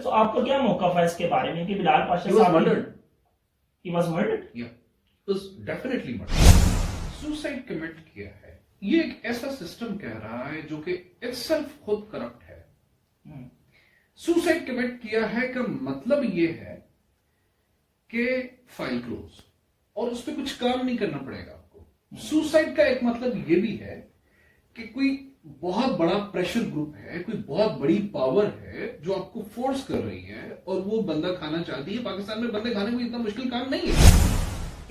तो आपका क्या मौक़िफ़ है इसके बारे में कि बिलाल पाशा साहब he was murdered? Yeah, he was definitely murdered. Suicide commit किया है। ये एक ऐसा सिस्टम कह रहा है जो कि itself खुद करप्ट है। सुसाइड कमिट किया है का मतलब ये है कि फाइल क्लोज और उस पर कुछ काम नहीं करना पड़ेगा आपको। सुसाइड का एक मतलब ये भी है कि कोई बहुत बड़ा प्रेशर ग्रुप है, कोई बहुत बड़ी पावर है जो आपको फोर्स कर रही है और वो बंदा खाना चाहती है। पाकिस्तान में बंदे खाने को इतना मुश्किल काम नहीं है।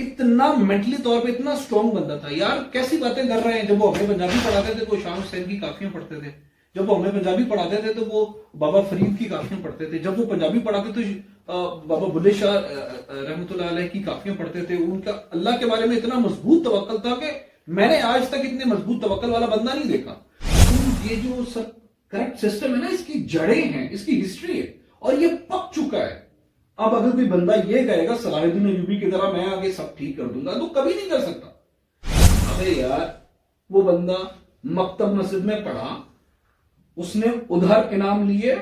इतना मेंटली तौर पे इतना स्ट्रॉन्ग बंदा था यार। कैसी बातें कर रहे हैं। जब वो हमें पंजाबी पढ़ाते थे तो शाम हुसैन की काफियां पढ़ते थे। जब वो हमें पंजाबी पढ़ाते थे तो वो बाबा फरीद की काफियां पढ़ते थे। जब वो पंजाबी पढ़ाते तो बाबा बुल्ले शाह रहमतुल्लाह अलैह की काफियां पढ़ते थे। उनका अल्लाह के बारे में इतना मजबूत तवक्कल था कि मैंने आज तक इतने मजबूत तवक्कल वाला बंदा नहीं देखा। ये जो सब करेक्ट सिस्टम है ना, इसकी जड़ें हैं, इसकी हिस्ट्री है और ये पक चुका है। अब अगर कोई बंदा ये कहेगा सलाहुद्दीन अय्यूबी की तरह मैं आगे सब ठीक कर दूंगा, तो कभी नहीं कर सकता। अबे यार, वो बंदा मकतब मस्जिद में पढ़ा, उसने उधर इनाम लिए,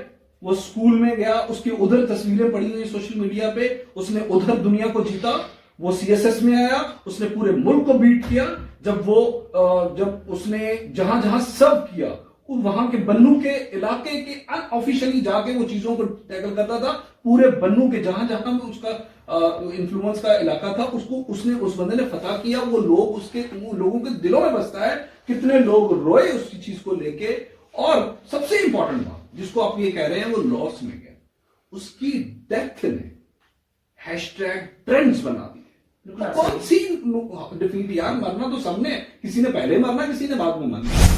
वो स्कूल में गया, उसकी उधर तस्वीरें पड़ी हुई सोशल मीडिया पे, उसने उधर दुनिया को जीता। वो सीएसएस में आया, उसने पूरे मुल्क को बीट किया। जब उसने जहां जहां सर्व किया, वहां के बन्नू के इलाके के अनऑफिशियली जाके वो चीजों को टैकल करता था। पूरे बन्नू के जहां जहां भी उसका इन्फ्लुएंस का इलाका था, उसने उस बंदे ने फतह किया। वो लोगों के दिलों में बसता है। कितने लोग रोए उस चीज को लेके। और सबसे इंपॉर्टेंट बात जिसको आप ये कह रहे हैं, वो लॉस में गया, उसकी डेथ ने हैशटैग ट्रेंड्स बना दी। कौन सी डिफीट यार। मरना तो सबने, किसी ने पहले मरना, किसी ने बाद में मरना।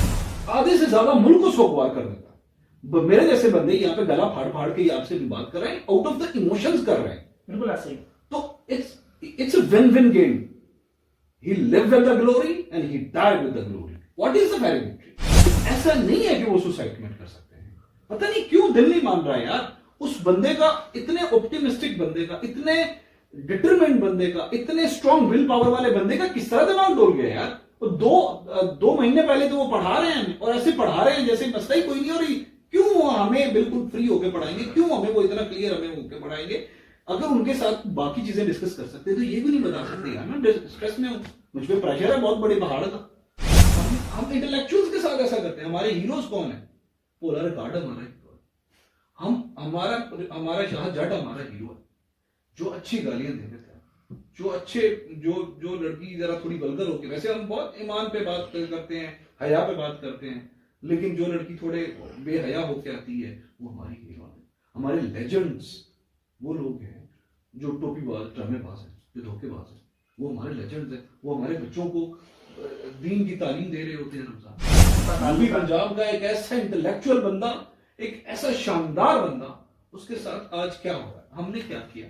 आधे से ज्यादा मुल्क उसको अगवा कर देता। मेरे जैसे बंदे यहाँ पे गला फाड़ फाड़ के आपसे भी बात कर रहे हैं, आउट ऑफ द इमोशंस कर रहे हैं। बिल्कुल ऐसे ही। तो it's a win win game. He lived with the glory and he died with the glory. What is the very victory? ऐसा नहीं है कि वो सुसाइड कमिट कर सकते हैं। पता नहीं क्यों दिल नहीं मान रहा है यार उस बंदे का, इतने ऑप्टिमिस्टिक बंदे का, इतने डिटरमिनेंट बंदे का, इतने स्ट्रॉन्ग विल पावर वाले बंदे का किस तरह दिमाग डोल गया यार। तो दो महीने पहले तो वो पढ़ा रहे हैं और ऐसे पढ़ा रहे हैं जैसे मसला ही कोई नहीं हो रही। क्यों वो हमें बिल्कुल फ्री होकर पढ़ाएंगे? क्यों हमें वो इतना क्लियर हमें होकर पढ़ाएंगे? अगर उनके साथ बाकी चीजें डिस्कस कर सकते तो ये भी नहीं बता सकते यार। मैं स्ट्रेस में हूं, मुझ पर प्रेशर है बहुत बड़े पहाड़ का। हम इंटेलेक्चुअल्स के साथ ऐसा करते हैं। हमारे हीरोज कौन है? पोला रिकॉर्ड हमारा हीरो है। हमारा शाह जट हमारा हीरो है, जो अच्छी गालियां दे देता है, जो लड़की जरा थोड़ी वल्गर होके, वैसे हम बहुत ईमान पे बात करते हैं, हया पे बात करते हैं, लेकिन जो लड़की थोड़े बेहया होके आती है वो हमारी हीरो है। हमारे लेजेंड्स वो लोग हैं जो टोपीबाज, ड्रामेबाज है, जो धोखेबाज है, वो हमारे लेजेंड्स हैं। वो हमारे बच्चों को दीन की तालीम दे रहे होते हैं। रमजान पंजाब का एक ऐसा इंटेलेक्चुअल बंदा, एक ऐसा शानदार बंदा, उसके साथ आज क्या हो रहा है? हमने क्या किया?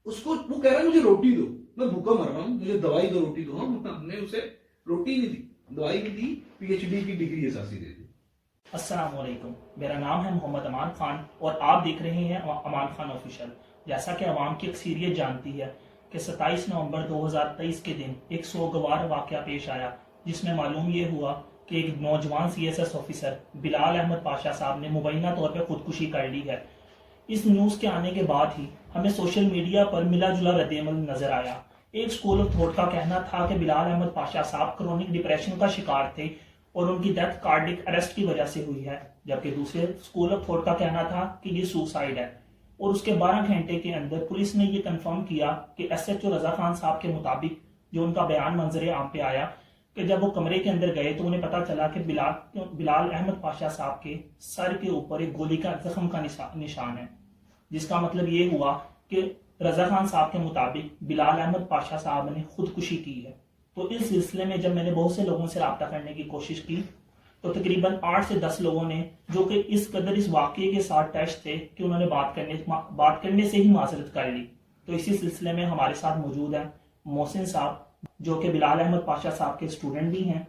उसको वो कह रहा है मुझे रोटी दो, मैं भूखा मर रहा हूं, मुझे दवाई दो, रोटी दो। हमने उसे रोटी नहीं दी, दवाई नहीं दी, पीएचडी की डिग्री एहसासी दे दी। अस्सलाम वालेकुम, मेरा नाम है मोहम्मद अमान खान और आप देख रहे हैं अमान खान ऑफिशियल। जैसा कि अवाम की अक्सरियत जानती है कि 27 नवंबर 2023 के दिन एक सोगवार वाकया पेश आया, जिसमें मालूम ये हुआ कि एक नौजवान सीएसएस ऑफिसर बिलाल अहमद पाशा साहब ने मुबैना तौर पर खुदकुशी कर ली है। इस न्यूज़ के आने के बाद ही हमें सोशल मीडिया पर मिला जुला रद्देअमल नजर आया। एक स्कूल ऑफ थॉट का कहना था कि बिलाल अहमद पाशा साहब क्रोनिक डिप्रेशन का शिकार थे और उनकी डेथ कार्डिक अरेस्ट की वजह से हुई है, जबकि दूसरे स्कूल ऑफ थॉट का कहना था कि ये सुसाइड है। और उसके 12 घंटे के अंदर पुलिस ने ये कंफर्म किया कि एसएचओ रजा खान साहब के मुताबिक, जो उनका बयान मंजरे आम पे आया, कि जब वो कमरे के अंदर गए तो उन्हें पता चला कि बिलाल अहमद पाशा साहब के सर के ऊपर एक गोली का जख्म का निशान है, जिसका मतलब ये हुआ कि रजा खान साहब के मुताबिक बिलाल अहमद पाशा साहब ने खुदकुशी की है। तो इस सिलसिले में जब मैंने बहुत से लोगों से रब्ता करने की कोशिश की तो तकरीबन 8 से 10 लोगों ने, जो कि इस कदर इस वाकये के साथ टच थे कि उन्होंने बात करने से ही माजरत कर ली। तो इसी सिलसिले में हमारे साथ मौजूद है मोहसिन साहब, जो कि बिलाल अहमद पाशा साहब के स्टूडेंट भी हैं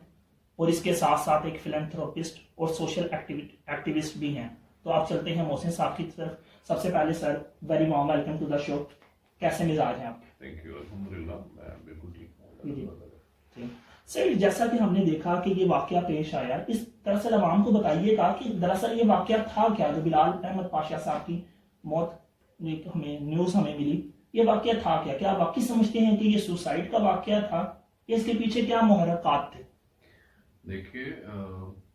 और इसके साथ साथ एक फिलैंथ्रोपिस्ट और सोशल एक्टिविस्ट भी हैं। तो आप चलते हैं मोहसिन साहब की तरफ। सबसे पहले sir, very warm welcome to the show. कैसे मिजाज हैं आप? थैंक यू, अल्हम्दुलिल्लाह मैं बिल्कुल ठीक हूं। सर, जैसा कि हमने देखा कि ये वाकया पेश आया, इस दरअसल अवाम को बताइएगा कि दरअसल ये वाकया था क्या जो बिलाल अहमद पाशा साहब की मौत एक हमें न्यूज हमें मिली, ये वाकया था क्या? क्या आप वाकई समझते हैं कि ये सुसाइड का वाकया था या इसके पीछे क्या मुहर्रकात थे? देखिए,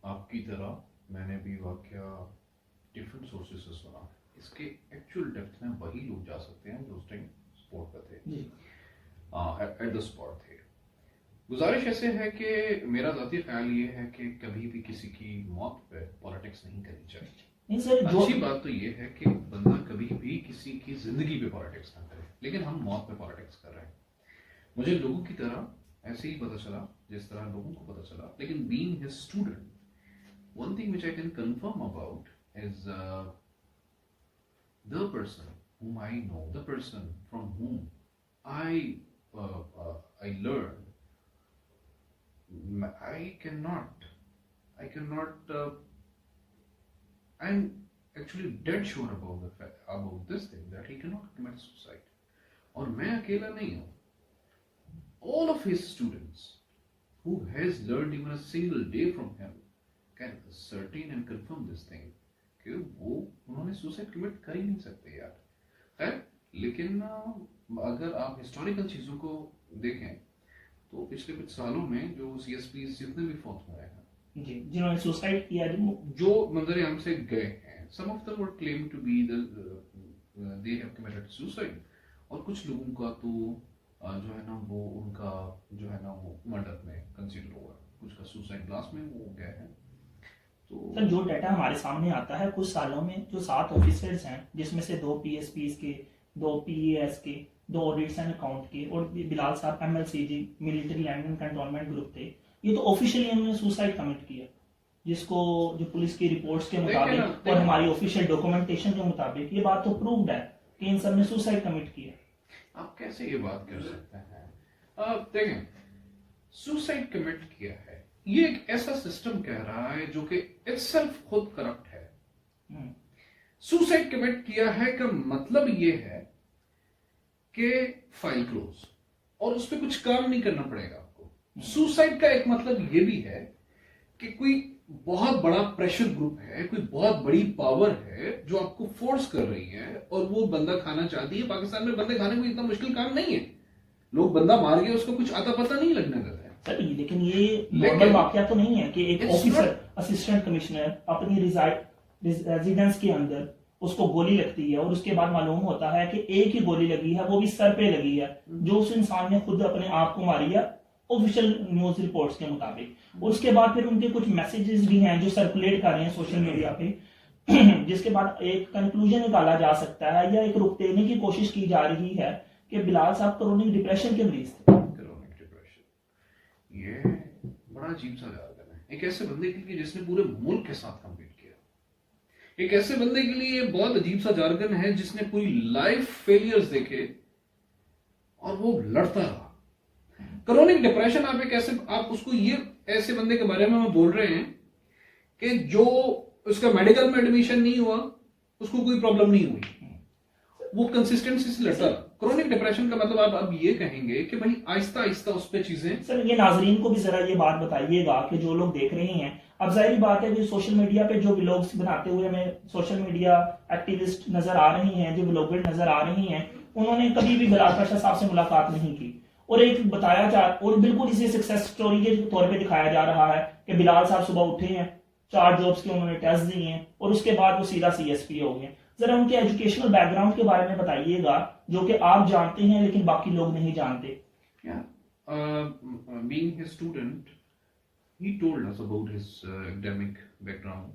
आपकी तरह मैंने भी वाकया डिफरेंट सोर्सेज से सुना है। इसके एक्चुअल डेप्थ में वही लोग जा सकते हैं जो उस टाइम स्पॉट पर थे, एट द स्पॉट थे। गुजारिश ऐसे है कि मेरा ज़ाती ख्याल ये है कि कभी भी किसी की मौत पे पॉलिटिक्स नहीं करनी चाहिए। नहीं सर, अच्छी बात तो ये है कि बंदा कभी भी किसी की जिंदगी पे पॉलिटिक्स ना करे, लेकिन हम मौत पे पॉलिटिक्स कर रहे हैं। मुझे लोगों की तरह ऐसे ही पता चला जिस तरह लोगों को पता चला, लेकिन being his student, one thing which I can confirm about is the person whom I know, the person from whom I learned, I cannot I'm actually dead sure about about this thing that he cannot commit suicide. और मैं अकेला नहीं हूँ. All of his students who has learned even a single day from him can certain and confirm this thing कि वो उन्होंने suicide commit कर ही नहीं सकते यार. खैर, लेकिन अगर आप हिस्टोरिकल चीजों को देखें तो पिछले कुछ सालों में जो CSP जितने भी फौत हुए हैं जी, जिन्होंने सुसाइड किया, जो मंजर हमसे गए हैं, some of them were claimed to be they have committed suicide, और कुछ लोगों का तो जो है ना वो उनका जो है ना वो मर्डर में कंसीडर हुआ, कुछ का सुसाइड ब्लास्ट में वो गए हैं. तो सर जो डाटा हमारे सामने आता है, कुछ सालों में जो 7 ऑफिसर्स हैं, जिसमें से 2 PSPs के, 2 PAS के, 2 ऑडिट्स एंड अकाउंट के और बिलाल साहब MLCG military land and cantonment group थे, ये तो ऑफिशियली उन्होंने सुसाइड कमिट किया, जिसको जो पुलिस की रिपोर्ट्स के मुताबिक और हमारी ऑफिशियल डॉक्यूमेंटेशन के मुताबिक ये बात तो प्रूव्ड है कि इन सब ने सुसाइड कमिट किया. आप कैसे ये बात कर सकते हैं? देखें, सुसाइड कमिट किया है, ये एक ऐसा सिस्टम कह रहा है जो कि इटसेल्फ खुद करप्ट है. सुसाइड कमिट किया है का मतलब ये है कि फाइल क्लोज और उस पर कुछ काम नहीं करना पड़ेगा आपको. सुसाइड का एक मतलब ये भी है कि कोई बहुत बड़ा प्रेशर ग्रुप है, कोई बहुत बड़ी पावर है जो आपको फोर्स कर रही है और वो बंदा खाना चाहती है. पाकिस्तान में बंदे खाने को इतना मुश्किल काम नहीं है, लोग बंदा मार गए उसको कुछ आता पता नहीं लगने देता है. सर लेकिन ये नॉर्मल वाकया तो नहीं है कि एक ऑफिसर असिस्टेंट कमिश्नर अपनी रेजिडेंस के अंदर उसको गोली लगती है और उसके बाद मालूम होता है कि एक ही गोली लगी है, वो भी सर पे लगी है, जो उस इंसान ने खुद अपने आप को मारी है ऑफिशियल न्यूज रिपोर्ट्स के मुताबिक. उसके बाद फिर उनके कुछ मैसेजेस भी हैं जो सर्कुलेट कर रहे हैं सोशल मीडिया पे, जिसके बाद एक कंक्लूजन निकाला जा सकता है या एक रुख देने की कोशिश की जा रही है कि बिलाल साहब क्रोनिक डिप्रेशन के मरीज थे. क्रोनिक डिप्रेशन, ये बड़ा अजीब सा जार्गन है एक ऐसे बंदे के लिए जिसने पूरे मुल्क के साथ कम्पीट किया. एक ऐसे बंदे के लिए बहुत अजीब सा जार्गन है जिसने पूरी लाइफ फेलियर्स देखे और वो लड़ता रहा. क्रोनिक डिप्रेशन आप एक ऐसे, आप उसको ये ऐसे बंदे के बारे में हम बोल रहे हैं कि जो उसका मेडिकल में एडमिशन नहीं हुआ, उसको कोई प्रॉब्लम नहीं हुई, वो कंसिस्टेंसी से लड़ता रहा. क्रोनिक डिप्रेशन का मतलब आप अब ये कहेंगे कि भाई आहिस्ता आहिस्ता उस पे चीजें. सर ये नाजरीन को भी जरा ये बात बताइएगा कि जो लोग देख रहे हैं, अब जाहिर बात है कि सोशल मीडिया पे जो व्लॉग्स बनाते हुए हमें सोशल मीडिया एक्टिविस्ट नजर आ रही हैं, जो व्लॉगर नजर आ रही हैं, उन्होंने कभी भी बिलाल पाशा साहब से मुलाकात नहीं की और एक बताया जा और बिल्कुल इसे सक्सेस स्टोरी के तौर पे दिखाया जा रहा है कि बिलाल साहब सुबह उठे हैं, 4 जॉब्स के उन्होंने टेस्ट दिए हैं और उसके बाद वो सीधा CSP हो गए. जरा उनके एजुकेशनल बैकग्राउंड के बारे में बताइएगा जो कि आप जानते हैं लेकिन बाकी लोग नहीं जानते. Being his student, he told us about his academic background.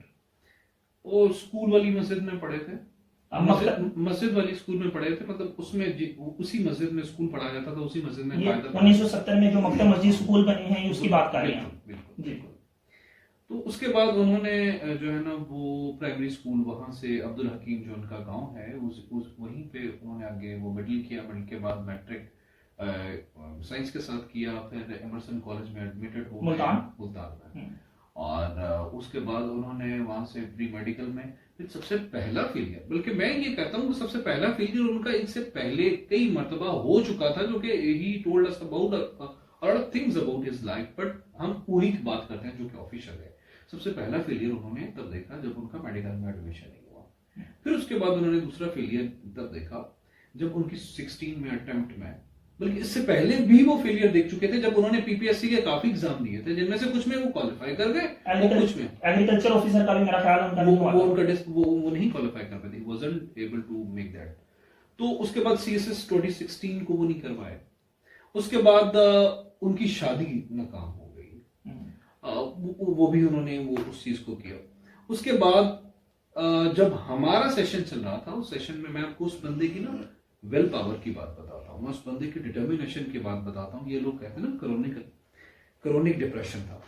वो स्कूल वाली मस्जिद में पढ़े थे, मस्जिद वाली स्कूल में पढ़े थे, मतलब उसमें उसी मस्जिद में स्कूल पढ़ाया जाता था, उसी मस्जिद में 1970 में जो मक्तब मस्जिद स्कूल बने हैं उसकी बात कर रहे हैं. बिल्कुल. तो उसके बाद उन्होंने जो है ना वो प्राइमरी स्कूल वहां से अब्दुल हकीम जो उनका गांव है वहीं पे उन्होंने आगे वो मिडिल किया. मिडिल के बाद मैट्रिक साइंस के साथ किया, फिर एमरसन कॉलेज में एडमिटेड हो मुल्तान में, और उसके बाद उन्होंने वहां से प्री मेडिकल में फिर सबसे पहला फेलियर, बल्कि मैं ये कहता हूँ कि सबसे पहला फेलियर उनका इससे पहले कई मर्तबा हो चुका था, जो कि he told us about a lot of things about his life, but हम पूरी बात करते हैं जो कि ऑफिशियल है. सबसे पहला फेलियर उन्होंने तब देखा जब उनका मेडिकल में एडमिशन नहीं हुआ. फिर उसके बाद उन्होंने दूसरा फेलियर तब देखा जब उनकी 16 में अटेम्प्ट में, बल्कि इससे पहले भी वो फेलियर देख चुके थे जब उन्होंने पीपीएससी के काफी एग्जाम दिए थे, जिनमें से कुछ में वो क्वालिफाई कर गए और कुछ में एग्रीकल्चर ऑफिसर का भी मेरा ख्याल उनका नहीं हुआ, वो नहीं क्वालिफाई कर पाए, wasn't able to make that. तो उसके बाद सीएसएस 2016 को वो नहीं करवाए। उसके बाद उनकी शादी नाकाम हो गई, वो भी उन्होंने वो उस चीज को किया। उसके बाद जब हमारा सेशन चल रहा था, उस सेशन में मैं आपको उस बंदे की ना विल पावर की बात बताता हूँ, मैं उस बंदे की डिटर्मिनेशन की बात बताता हूँ। ये लोग कहते हैं ना क्रोनिक डिप्रेशन था।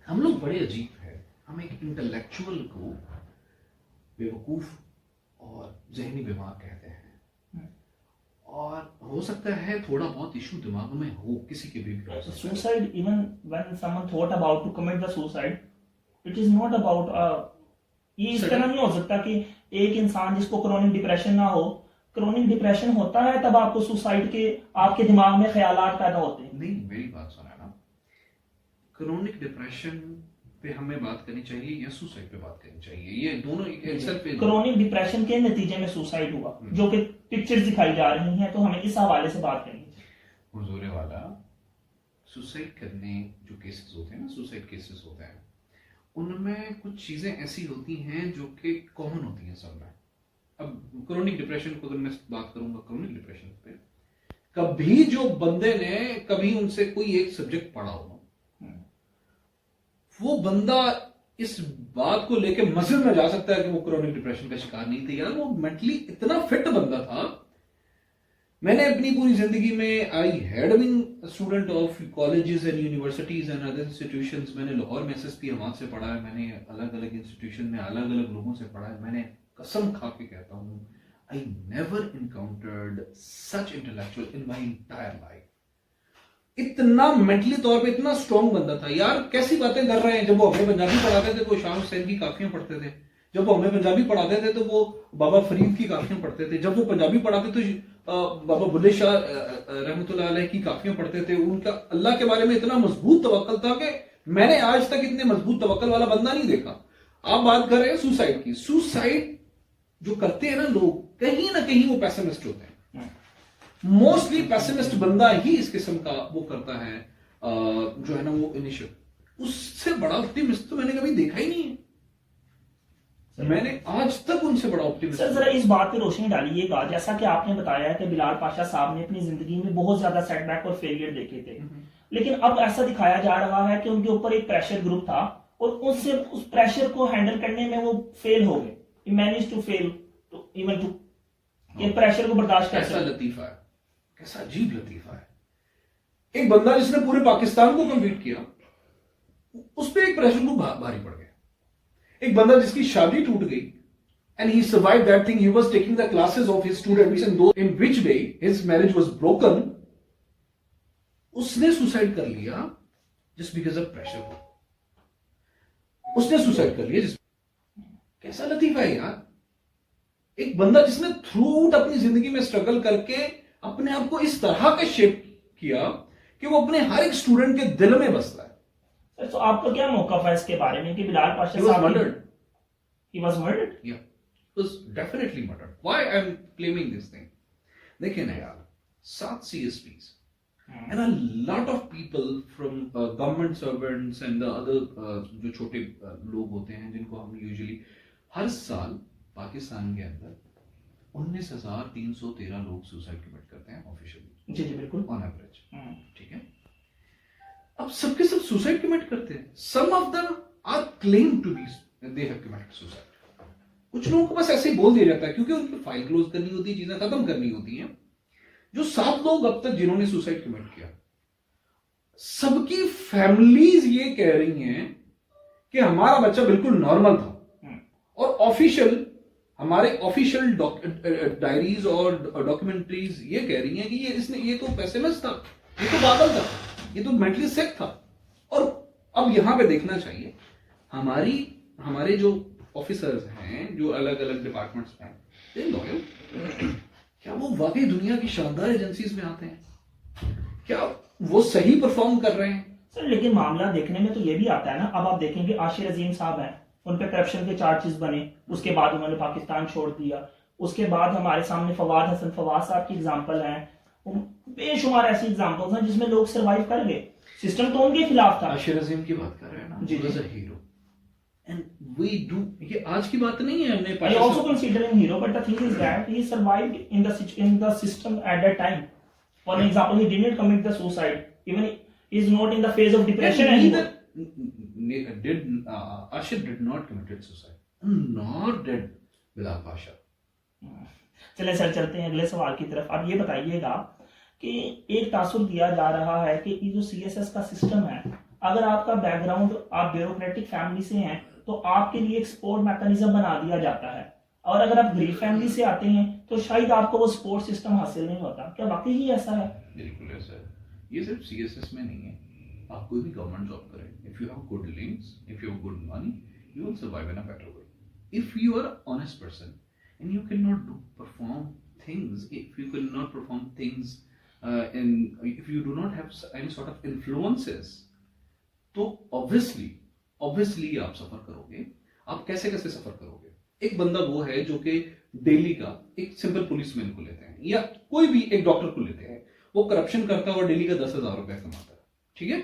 हम लोग बड़े अजीब है, हम एक इंटेलेक्चुअल को बेवकूफ और जहनी बीमार कहते हैं, और हो सकता है थोड़ा बहुत इशू दिमाग में हो किसी के भी। Suicide, even when someone thought about to commit the suicide, it is not about ये इस तरह नहीं हो सकता कि एक इंसान जिसको क्रोनिक डिप्रेशन ना हो, क्रोनिक डिप्रेशन होता है तब आपको सुसाइड के आपके दिमाग में ख्यालात पैदा होते हैं। नहीं, मेरी बात सुना ना, क्रोनिक डिप्रेशन पे हमें बात करनी चाहिए या सुसाइड पे बात करनी चाहिए? ये दोनों क्रोनिक डिप्रेशन के नतीजे में सुसाइड हुआ जो कि पिक्चर्स दिखाई जा रही हैं, तो हमें इस हवाले से बात करनी चाहिए। हुजूर वाला सुसाइड करने जो केसेस होते हैं ना, सुसाइड केसेस होते हैं, उनमें कुछ चीजें ऐसी होती हैं जो कि कॉमन होती हैं सब में। अब क्रोनिक डिप्रेशन को अगर मैं बात करूंगा, क्रोनिक डिप्रेशन पे कभी जो बंदे ने कभी उनसे कोई एक सब्जेक्ट पढ़ा हो, वो बंदा इस बात को लेके मस्जिद में जा सकता है कि वो क्रोनिक डिप्रेशन का शिकार नहीं थे। यार वो मेंटली इतना फिट बंदा था। मैंने अपनी पूरी जिंदगी में I had been student of colleges and universities and other institutions. मैंने लाहौर में एसएसपी हमाद से पढ़ा है, मैंने अलग अलग इंस्टीट्यूशन में अलग अलग लोगों से पढ़ा है। मैंने कसम खा के कहता हूं, I never encountered such intellectual in my entire life. इतना मेंटली तौर पे इतना स्ट्रॉन्ग बंदा था। यार कैसी बातें कर रहे हैं। जब वो हमें पंजाबी पढ़ाते थे तो शाम हुसैन की काफियां पढ़ते थे। जब वो हमें पंजाबी पढ़ाते थे तो वो बाबा फरीद की काफियां पढ़ते थे। जब वो पंजाबी पढ़ाते तो बाबा बुल्ले शाह रहमतुल्लाह अलैह की काफियां पढ़ते थे। उनका अल्लाह के बारे में इतना मजबूत तवक्कल था कि मैंने आज तक इतने मजबूत तवक्कल वाला बंदा नहीं देखा। आप बात कर रहे हैं सुसाइड की। सुसाइड जो करते हैं ना लोग, कहीं ना कहीं वो पैसिमिस्ट होते हैं। मोस्टली पैसिमिस्ट बंदा ही इस किस्म का वो करता है, जो है ना वो इनिशिएटिव। उससे बड़ा ऑप्टिमिस्ट तो मैंने कभी देखा ही नहीं है। मैंने आज तक उनसे बड़ा ऑप्टिमिस्ट। सर जरा इस बात पे रोशनी डालिएगा, जैसा कि आपने बताया है कि बिलाल पाशा साहब ने अपनी जिंदगी में बहुत ज्यादा सेटबैक और फेलियर देखे थे, लेकिन अब ऐसा दिखाया जा रहा है कि उनके ऊपर एक प्रेशर ग्रुप था और उससे उस प्रेशर को हैंडल करने में वो फेल हो गए। Manage to fail to even to ये प्रेशर को बर्दाश्त कर कैसा लतीफा है, कैसा अजीब लतीफा है। एक बंदा जिसने पूरे पाकिस्तान को कम्पीट किया, उस पर एक प्रेशर ग्रुप भारी पड़ गया। एक बंदा जिसकी शादी टूट गई, and he survived that thing. He was taking the classes of his students in two in which way his marriage was broken. उसने सुसाइड कर लिया जस्ट बिकॉज ऑफ प्रेशर। उसने सुसाइड कर लिया। कैसा लतीफा है यार। एक बंदा जिसने थ्रू आउट अपनी जिंदगी में स्ट्रगल करके अपने आप को इस तरह का शेप किया कि वो अपने हर एक स्टूडेंट के दिल में बसता है। तो आपका क्या मौक़िफ़ है इसके बारे में कि बिलाल पाशा साहब he was murdered? Yeah, he was definitely murdered. Why I'm claiming this thing? देखिए ना यार, 7 CSPs and a lot of people from government servants and the other जो छोटे लोग होते हैं जिनको हम यूजुअली हर साल पाकिस्तान के अंदर 19,313 लोग सुसाइड कमिट करते हैं ऑफिशियली। जी बिल्कुल, ऑन एवरेज। ठीक है, अब सबके सब सुसाइड कमिट करते हैं। Some of them are claim to be they have committed suicide. कुछ लोगों को बस ऐसे ही बोल दिया जाता है क्योंकि उनकी फाइल क्लोज करनी होती है, चीजें खत्म करनी होती हैं। जो 7 लोग अब तक जिन्होंने सुसाइड कमिट किया, सबकी फैमिलीज ये कह रही हैं कि हमारा बच्चा बिल्कुल नॉर्मल था, और ऑफिशियल हमारे ऑफिशियल डायरीज और डॉक्यूमेंट्रीज ये कह रही हैं कि ये तो पेसिमिस्ट था, ये तो पागल था, ये तो मेंटली सिक था। और अब यहां पे देखना चाहिए हमारे जो ऑफिसर्स हैं जो अलग अलग डिपार्टमेंट्स में हैं, दे लॉयल, क्या वो वाकई दुनिया की शानदार एजेंसीज में आते हैं? क्या वो सही परफॉर्म कर रहे हैं? सर लेकिन मामला देखने में तो ये भी आता है ना। अब आप देखेंगे आशिर अजीम साहब हैं, उन पे करप्शन के चार्जेस बने, उसके बाद उन्होंने पाकिस्तान छोड़ दिया। उसके बाद हमारे सामने फवाद हसन फवाद साहब की एग्जांपल है, बेशुमार ऐसी एग्जांपल्स हैं जिसमें लोग सरवाइव कर गए। सिस्टम तो उनके खिलाफ था। आशिर अजीम की बात कर रहे हैं ना, जी, he was a hero and we do, ये आज की बात नहीं है। हमने I also consider him hero, but the thing is that he survived in the system at that time. For example, he didn't commit the suicide, even he is not in the phase of depression anymore. Ashir did not commit suicide, nor did Bilal Pasha. चले sir, चलते हैं अगले सवाल की तरफ। अब ये बताइएगा कि एक तासुर दिया जा रहा है कि ये जो CSS का सिस्टम है, अगर आपका बैकग्राउंड आप ब्यूरोक्रेटिक फैमिली से हैं तो आपके लिए एक सपोर्ट मैकेनिज्म बना दिया जाता है, और अगर आप गरीब फैमिली से आते हैं तो शायद आपको वो सपोर्ट सिस्टम हासिल नहीं होता। क्या वाकई ही ऐसा है? बिल्कुल ऐसा है। ये सिर्फ CSS में नहीं है, आप कोई भी गवर्नमेंट जॉब करें, if you have good links, if you have good money, you will survive in a better way. If you are honest person and you cannot perform things, if you cannot perform things if you do not have any sort of influences, तो obviously आप सफर करोगे। आप कैसे सफर करोगे? एक बंदा वो है जो कि डेली का एक सिंपल पुलिसमैन को लेते हैं या कोई भी एक डॉक्टर को लेते हैं, वो करप्शन करता है और डेली का 10,000 रुपया कमाता है, ठीक है,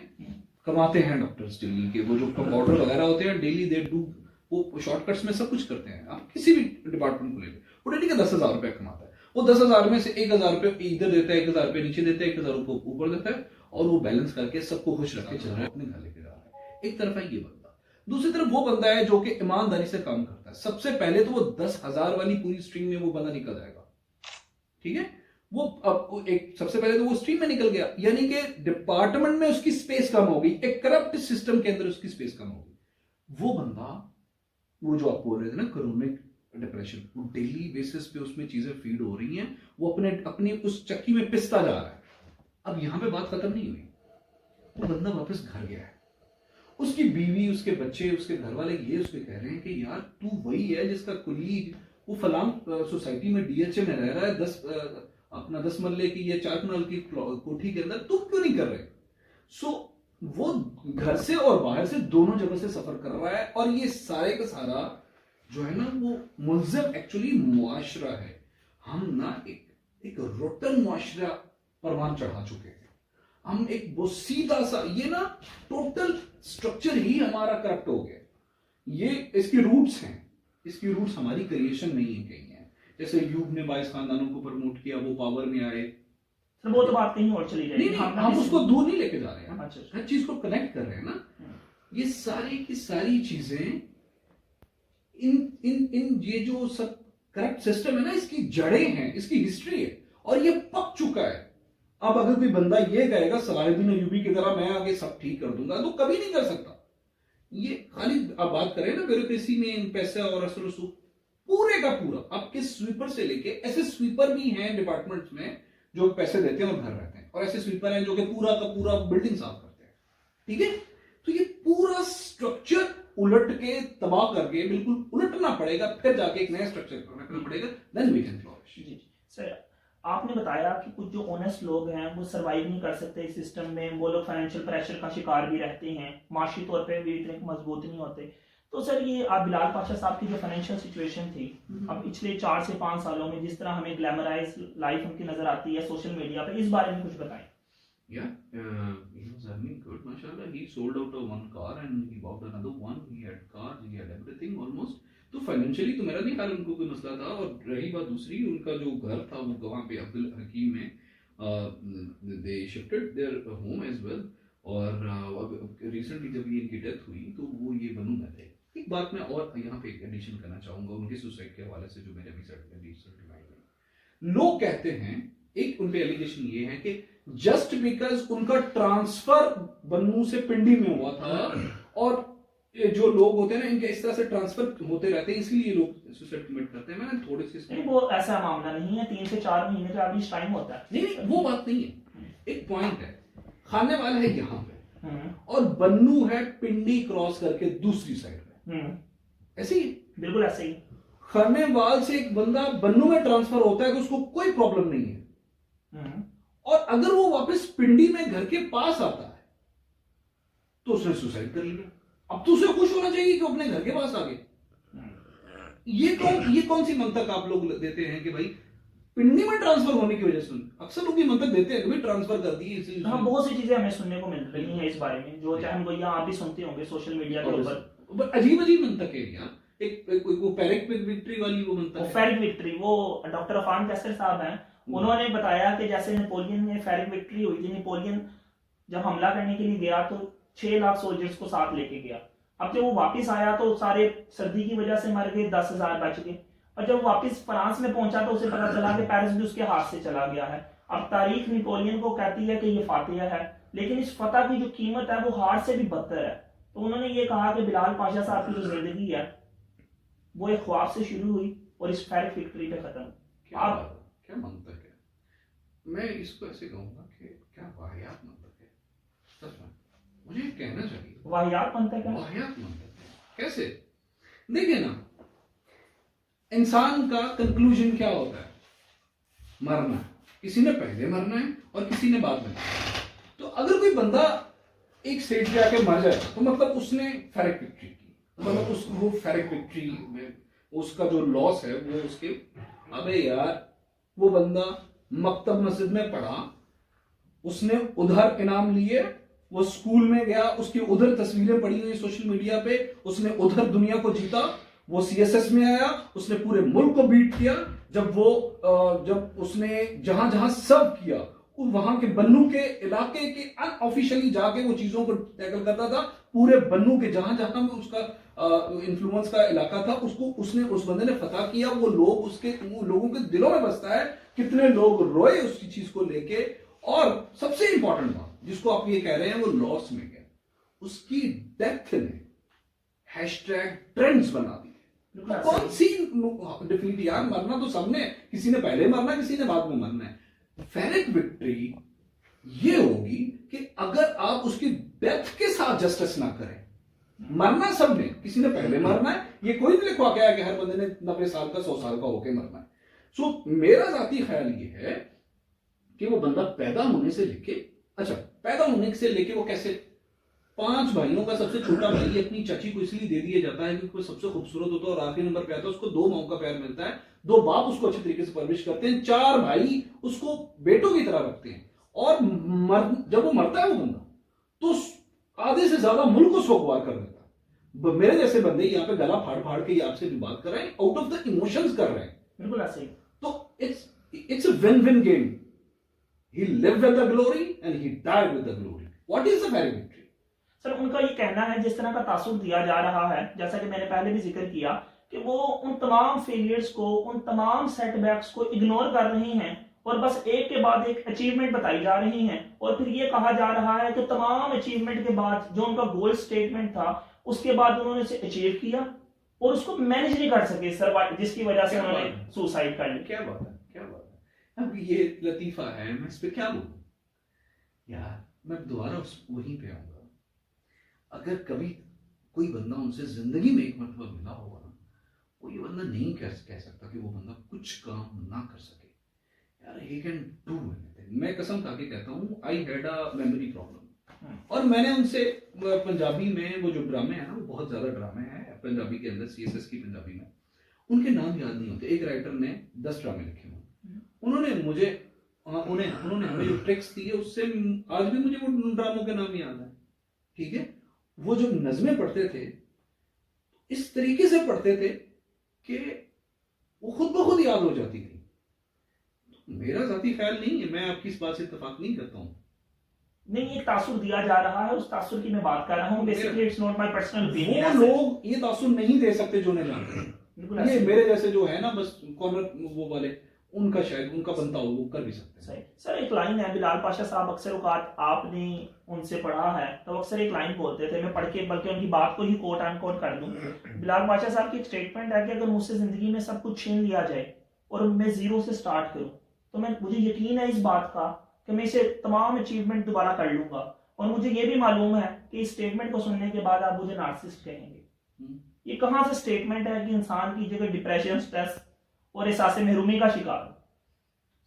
कमाते हैं डॉक्टर्स डेली के, वो जो कंपाउंडर वगैरह होते हैं डेली दे डू, वो शॉर्टकट्स में सब कुछ करते हैं। आप किसी भी डिपार्टमेंट को ले लो, वो डेली का 10,000 रुपया कमाता है। वो 10,000 में से 1,000 रुपये इधर देता है, 1,000 रुपये नीचे देता है, 1,000 रुपये ऊपर देता है, और वो बैलेंस करके सबको खुश रख के चल रहा है, अपने घर लेके जा रहा है। एक तरफ है ये बंदा, दूसरी तरफ वो बंदा है जो कि ईमानदारी से काम करता है। सबसे पहले तो वो 10,000 वाली पूरी स्ट्रीम में वो बंदा निकल जाएगा, ठीक है। वो अब एक सबसे पहले तो वो स्ट्रीम में निकल गया, यानी कि डिपार्टमेंट में उसकी स्पेस कम होगी, एक करप्ट सिस्टम के अंदर उसकी स्पेस कम होगी। वो बंदा, वो जो आप बोल रहे थे ना क्रोनिक डिप्रेशन, वो डेली बेसिस पे उसमें चीजें फीड हो रही हैं, वो अपनी उस चक्की में पिसता जा रहा है। अब यहां पे बात खत्म नहीं हुई, वो बंदा वापस घर गया है, उसकी बीवी, उसके बच्चे, उसके घर वाले ये उसके कह रहे हैं कि यार तू वही है जिसका कुलीग वो फलां सोसाइटी में DHA में रह रहा है, 10 मरले की या 4 कनाल की कोठी के अंदर, तुम क्यों नहीं कर रहे? सो वो घर से और बाहर से दोनों जगह से सफर कर रहा है, और ये सारे का सारा जो है ना वो मुल्ज़म एक्चुअली मुआशरा है। हम ना एक रोटन मुआशरा परवान चढ़ा चुके हैं। हम एक वो सीधा सा, ये ना टोटल स्ट्रक्चर ही हमारा करप्ट हो गया। ये इसकी रूट्स हैं, इसकी रूट्स हमारी क्रिएशन नहीं है कहीं है। जैसे यूब ने 22 खानदानों को प्रमोट किया, वो पावर में आए, सर वो तो बात कहीं और चली जाएगी। नहीं, हम उसको दूर नहीं लेके जा रहे हैं, अच्छा, हर चीज को कनेक्ट कर रहे हैं ना। ये सारी की सारी चीजें इन ये जो सब करप्ट सिस्टम है ना, इसकी जड़ें हैं, इसकी हिस्ट्री है, और ये पक चुका है। अब अगर कोई बंदा ये कहेगा सलाहुद्दीन अय्यूबी की तरह मैं आगे सब ठीक कर दूंगा, तो कभी नहीं कर सकता। ये खाली आप बात करें ना ब्यूरोक्रेसी में पैसा और असर रसूख, पूरे का पूरा आपके स्वीपर से लेके, ऐसे स्वीपर भी हैं डिपार्टमेंट्स में जो पैसे देते हैं और घर रहते हैं, और ऐसे स्वीपर हैं जो कि पूरा का पूरा बिल्डिंग साफ करते हैं, ठीक है। तो ये पूरा स्ट्रक्चर उलट के तबाह करके, बिल्कुल उलटना पड़ेगा, फिर जाके एक नया स्ट्रक्चर रखना पड़ेगा, देन वी कैन फ्लरिश। जी सर, आपने बताया कि कुछ जो ऑनेस्ट लोग हैं वो सरवाइव नहीं कर सकते इस सिस्टम में, वो लोग फाइनेंशियल प्रेशर का शिकार भी रहते हैं, माशी तौर पे भी इतने मजबूत नहीं होते। तो सर ये आप बिलाल पाशा साहब की जो फाइनेंशियल सिचुएशन थी, अब पिछले 4 से 5 सालों में जिस तरह हमें ग्लैमराइज लाइफ उनकी नजर आती है सोशल मीडिया पे, इस बारे में कुछ बताएं। Yeah, he was earning good, mashallah. He sold out one car and he bought another one. He had cars, he had everything almost. तो फाइनेंशियली तो मेरा नहीं ख्याल उनको कोई मसला था। और रही बात दूसरी, उनका जो घर था वो वहाँ पे अब्दुल हकीम में they shifted their home as well. और रिसेंटली जब ये इनकी डेथ हुई तो वो ये बनू में थे। एक बात मैं और यहाँ पे एक एडिशन करना चाहूंगा उनके सुसाइड के हवाले से, जो मेरे रिसर्च लोग कहते हैं, एक उनपे एलिगेशन ये है कि जस्ट बिकॉज उनका ट्रांसफर बन्नू से पिंडी में हुआ था, और जो लोग होते हैं ना इनके इस तरह से ट्रांसफर होते रहते हैं, इसलिए लोग सुसाइड कमिट करते हैं। मैंने थोड़े से वो ऐसा मामला नहीं है, 3 से 4 महीने का अभी टाइम होता है। नहीं, वो बात नहीं है। एक पॉइंट है, खाने वाला है यहाँ पे और बन्नू है पिंडी क्रॉस करके दूसरी साइड में, ऐसे ही बिल्कुल ऐसे ही। खानेवाल से एक बंदा बन्नू में ट्रांसफर होता है तो उसको कोई प्रॉब्लम नहीं है, और अगर वो वापस पिंडी में घर के पास आता है तो उसने सुसाइड कर लिया। अब तो उसे खुश होना चाहिए कि वो अपने घर के पास आ गए। ये कौन सी मंतक आप लोग देते हैं कि भाई पिंडी में ट्रांसफर होने की वजह से? अक्सर लोग ये मंतक देते हैं कि भाई ट्रांसफर कर दिए इसलिए। हाँ, बहुत सी चीजें हमें सुनने को मिल रही हैं इस बारे में, जो चाहे हम भैया आप भी सुनते होंगे सोशल मीडिया के ऊपर। अजीब अजीब मंतक है यार। एक वो फेरिक विक्ट्री वाली वो मंतक है। फेरिक विक्ट्री, वो डॉक्टर अफान कैसर साहब हैं, उन्होंने बताया कि जैसे नेपोलियन में फेरिक विक्ट्री हुई थी, नेपोलियन जब हमला करने के लिए गया तो 6 लाख सोल्जर्स को साथ लेके गया। अब जब वो वापस आया तो सारे सर्दी की वजह से मर गए, 10,000 बच गए। और जब वापस फ्रांस में पहुंचा तो उसे पता चला कि पेरिस भी उसके हाथ से चला गया है। अब तारीख नेपोलियन को कहती है कि ये फातिहा है, लेकिन इस फतह की जो कीमत है वो हार से भी बदतर है। तो उन्होंने ये कहा कि बिलाल पाशा साहब की जो जिंदगी है वो एक ख्वाब से शुरू हुई और इस फेरिक विक्ट्री पे खत्म। क्या मंतक है? मैं इसको ऐसे कहूंगा कि क्या वाहियात मंतक है। सच में मुझे ये कहना चाहिए, वाहियात मंतक है। वाहियात मंतक है। कैसे? देखिए ना, इंसान का कंक्लूजन क्या होता है? मरना। किसी ने पहले मरना है और किसी ने बाद में मरना है। तो अगर कोई बंदा एक स्टेज पे आके मर जाए तो मतलब उसने फेरिक विक्ट्री की, मतलब वो फेरिक विक्ट्री में उसका जो लॉस है वो उसके। अबे यार, वो बंदा मकतब मस्जिद में पढ़ा, उसने उधर इनाम लिए, वो स्कूल में गया, उसकी उधर तस्वीरें पड़ी हुई सोशल मीडिया पे, उसने उधर दुनिया को जीता, वो सीएसएस में आया, उसने पूरे मुल्क को बीट किया। जब उसने जहां जहां सर्व किया, वहां के बन्नू के इलाके के अनऑफिशियली जाके वो चीजों को टैकल करता था। पूरे बन्नू के जहां जहां भी उसका इन्फ्लुएंस का इलाका था, उस बंदे ने फतह किया। वो लोगों के दिलों में बसता है। कितने लोग रोए उसकी चीज को लेके। और सबसे इंपॉर्टेंट बात जिसको आप ये कह रहे हैं वो लॉस में गया, उसकी डेथ ने हैशटैग ट्रेंड्स बना दिए। तो कौन सी डिफीट यार? मरना तो सबने, किसी ने पहले मरना, किसी ने बाद में मरना है। फेरिक विक्ट्री ये होगी कि अगर आप उसकी डेथ के साथ जस्टिस ना करें। मरना सबने, किसी ने पहले मरना है, ये कोई नहीं लिखवा के आया कि हर बंदे ने 90 साल का 100 साल का होके मरना है। सो मेरा जाती ख्याल ये है कि वो बंदा पैदा होने से लेके वो कैसे 5 भाइयों का सबसे छोटा भाई अपनी चाची को इसलिए दे दिया जाता है क्योंकि वो सबसे खूबसूरत होता है और आखिरी नंबर पे आता है। उसको 2 माओ का प्यार मिलता है, 2 बाप उसको अच्छे तरीके से परवरिश करते हैं, 4 भाई उसको बेटों की तरह रखते हैं। और जब वो मरता है वो बंदा, तो आधे से ज्यादा मुल्क उसको अगवा कर देता है। मेरे जैसे बंदे यहाँ पे गला फाड़ फाड़ के आपसे भी बात कर रहे हैं, आउट ऑफ द इमोशंस कर रहे हैं। बिल्कुल ऐसे ही। तो it's a win win game. He lived with the glory and he died with the glory. What is the ferric victory? Sir, उनका ये कहना है जिस तरह का तासुर दिया जा रहा है, जैसा कि मैंने पहले भी जिक्र किया, कि वो उन तमाम फेलियर्स को, उन तमाम सेटबैक्स को इग्नोर कर रही हैं और बस एक के बाद एक अचीवमेंट बताई जा रही हैं। और फिर ये कहा जा रहा है कि तमाम अचीवमेंट के बाद जो उनका गोल स्टेटमेंट था उसके बाद उन्होंने उसे अचीव किया और उसको मैनेज नहीं कर सके सर, जिसकी वजह से उन्होंने सुसाइड कर ली। क्या बात है, क्या बात है। अब ये लतीफा है, मैं इस पे क्या बोलूं यार। मैं दोबारा वहीं पे आऊंगा। अगर कभी कोई बंदा उनसे जिंदगी में एक मरतबा मिला होगा ना, वो ये बंदा नहीं कह सकता कि वो बंदा कुछ काम ना कर सके यार। He can do anything. मैं कसम खा के कहता हूँ, I had a memory problem और मैंने उनसे पंजाबी में वो जो ड्रामे है ना, वो बहुत ज्यादा ड्रामे हैं पंजाबी के अंदर, सीएसएस की पंजाबी में उनके नाम याद नहीं होते। एक राइटर ने 10 ड्रामे लिखे हुए, उन्होंने हमें जो टेक्स्ट दिए उससे आज भी मुझे वो ड्रामों के नाम याद है। ठीक है, वो जो नज़में पढ़ते थे इस तरीके से पढ़ते थे कि वो खुद ब खुद याद हो जाती थी। मेरा जाती ख्याल नहीं है, मैं आपकी इस बात से इत्तेफाक नहीं करता हूं। नहीं, एक तासुर दिया जा रहा है, उस तासुर की मैं बात कर रहा हूं। Basically it's not my personal opinion. वो लोग ये तासुर नहीं दे सकते जो नहीं जानते। ये मेरे जैसे जो है ना, बस कॉर्नर वो वाले, उनका शायद उनका बनता हो, वो कर भी सकते हैं। सर, एक लाइन है, बिलाल पाशा साहब अक्सर औकात आपने उनसे पढ़ा है तो अक्सर एक लाइन बोलते थे, मैं पढ़ के बल्कि उनकी बात को ही कोट अनकोट कर दूं। बिलाल पाशा साहब की एक स्टेटमेंट है कि अगर मुझसे जिंदगी में सब कुछ छीन लिया जाए और मैं जीरो से स्टार्ट करूं तो मुझे यकीन है इस बात का कि मैं इसे तमाम अचीवमेंट दोबारा कर लूंगा। और मुझे ये भी मालूम है कि इस स्टेटमेंट को सुनने के बाद आप मुझे नार्सिसिस्ट कहेंगे। ये कहां से स्टेटमेंट है कि इंसान की जगह डिप्रेशन, स्ट्रेस और एहसास महरूमी का शिकार हो।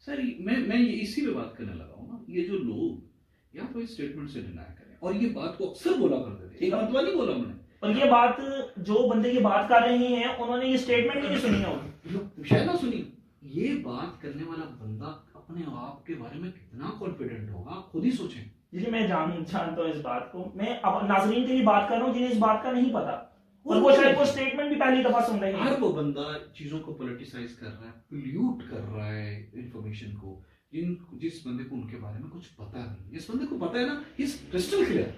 सर, मैं ये इसी पे बात करने लगा हूं ना। ये जो लोग या तो इस स्टेटमेंट से डिनाई करें, और ये बात को अक्सर बोला करते थे, एक मरतबा नहीं बोला उन्होंने, और ये बात जो बंदे की बात कर रहे हैं उन्होंने ये स्टेटमेंट नहीं सुनी होगी, शायद ना सुनी। ये बात करने वाला बंदा अपने आप के बारे में कितना कॉन्फिडेंट होगा, खुद ही सोचें। जी मैं जानता हूँ इस बात को, मैं अब नाजरीन के लिए बात कर रहा हूँ जिन्हें इस बात का नहीं पता, और वो शायद वो स्टेटमेंट भी पहली दफा सुन रहे हैं। हर वो बंदा चीजों को पॉलिटिसाइज कर रहा है, पोल्यूट कर रहा है इंफॉर्मेशन को, जिस बंदे को उनके बारे में कुछ पता नहीं। जिस बंदे को पता है ना, इज क्रिस्टल क्लियर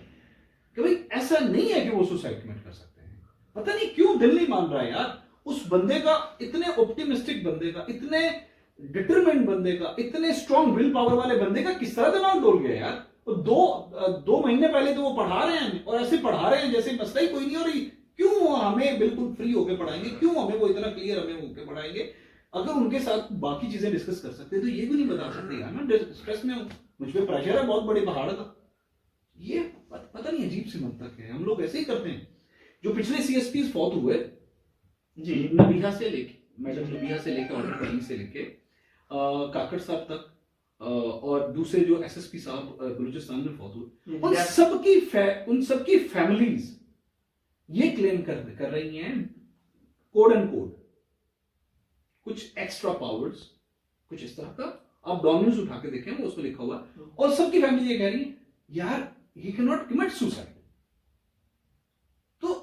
कि भाई ऐसा नहीं है कि वो सुसाइड कमिट कर सकते हैं। पता नहीं क्यों दिल नहीं मान रहा है यार उस बंदे का, इतने ऑप्टिमिस्टिक बंदे का, इतने डिटरमिन्ड बंदे का, इतने स्ट्रॉन्ग विल पावर वाले बंदे का किस तरह दिमाग डोल गया यार। तो दो महीने पहले तो वो पढ़ा रहे हैं और ऐसे पढ़ा रहे हैं जैसे मसला ही कोई नहीं हो रही। क्यों हमें बिल्कुल फ्री होकर पढ़ाएंगे, क्यों हमें वो इतना क्लियर हमें होकर पढ़ाएंगे। अगर उनके साथ बाकी चीजें डिस्कस कर सकते तो ये भी नहीं बता सकते यार मैं स्ट्रेस में हूं, मुझ पे प्रेशर है बहुत बड़े पहाड़ का। ये पता नहीं अजीब सी मंतक है, हम लोग ऐसे ही करते हैं। जो पिछले सीएसपी फौत हुए जी, नबीहा से लेके, मैडम नबीहा से लेके, ऑर्डर कलीम से लेके काकड़ साहब तक, और दूसरे जो एसएसपी साहब बलूचिस्तान में फौत हुए, उन सबकी फैमिलीज ये क्लेम कर रही हैं कोड एंड कोड कुछ एक्स्ट्रा पावर्स, कुछ इस तरह का। आप डॉक्यूमेंट्स उठा के देखें, वो उसमें लिखा हुआ, और सबकी फैमिली ये कह रही है यार he can not commit suicide. तो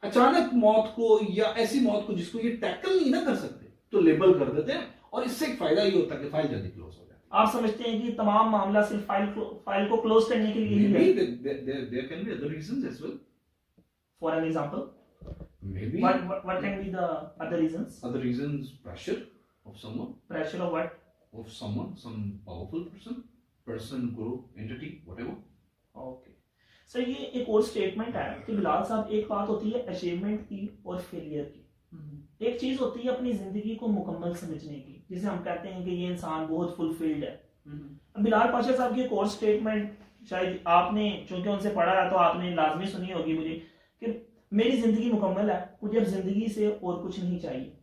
अचानक मौत को या ऐसी मौत को जिसको ये टैकल नहीं ना कर सकते तो लेबल कर देते हैं, और इससे एक फायदा ये होता है कि फाइल जल्दी क्लोज हो जाती है। आप समझते हैं कि तमाम मामला सिर्फ फाइल को क्लोज करने के लिए ही है? There can be other reasons as well. For an example, Maybe what can be the other reasons? other reasons, pressure of someone, Pressure of what? some powerful person, group, entity, whatever. Okay sir, ये एक और statement है कि बिलाल साहब, एक बात होती है अचीवमेंट की और फेलियर की, एक चीज होती है अपनी जिंदगी को मुकम्मल समझने की, जिसे हम कहते हैं कि ये इंसान बहुत फुलफिल्ड है। बिलाल पाशा साहब की एक और स्टेटमेंट, शायद आपने चूंकि उनसे पढ़ा है तो आपने लाजमी सुनी होगी मुझे, कि मेरी जिंदगी मुकम्मल है, मुझे अब जिंदगी से और कुछ नहीं चाहिए।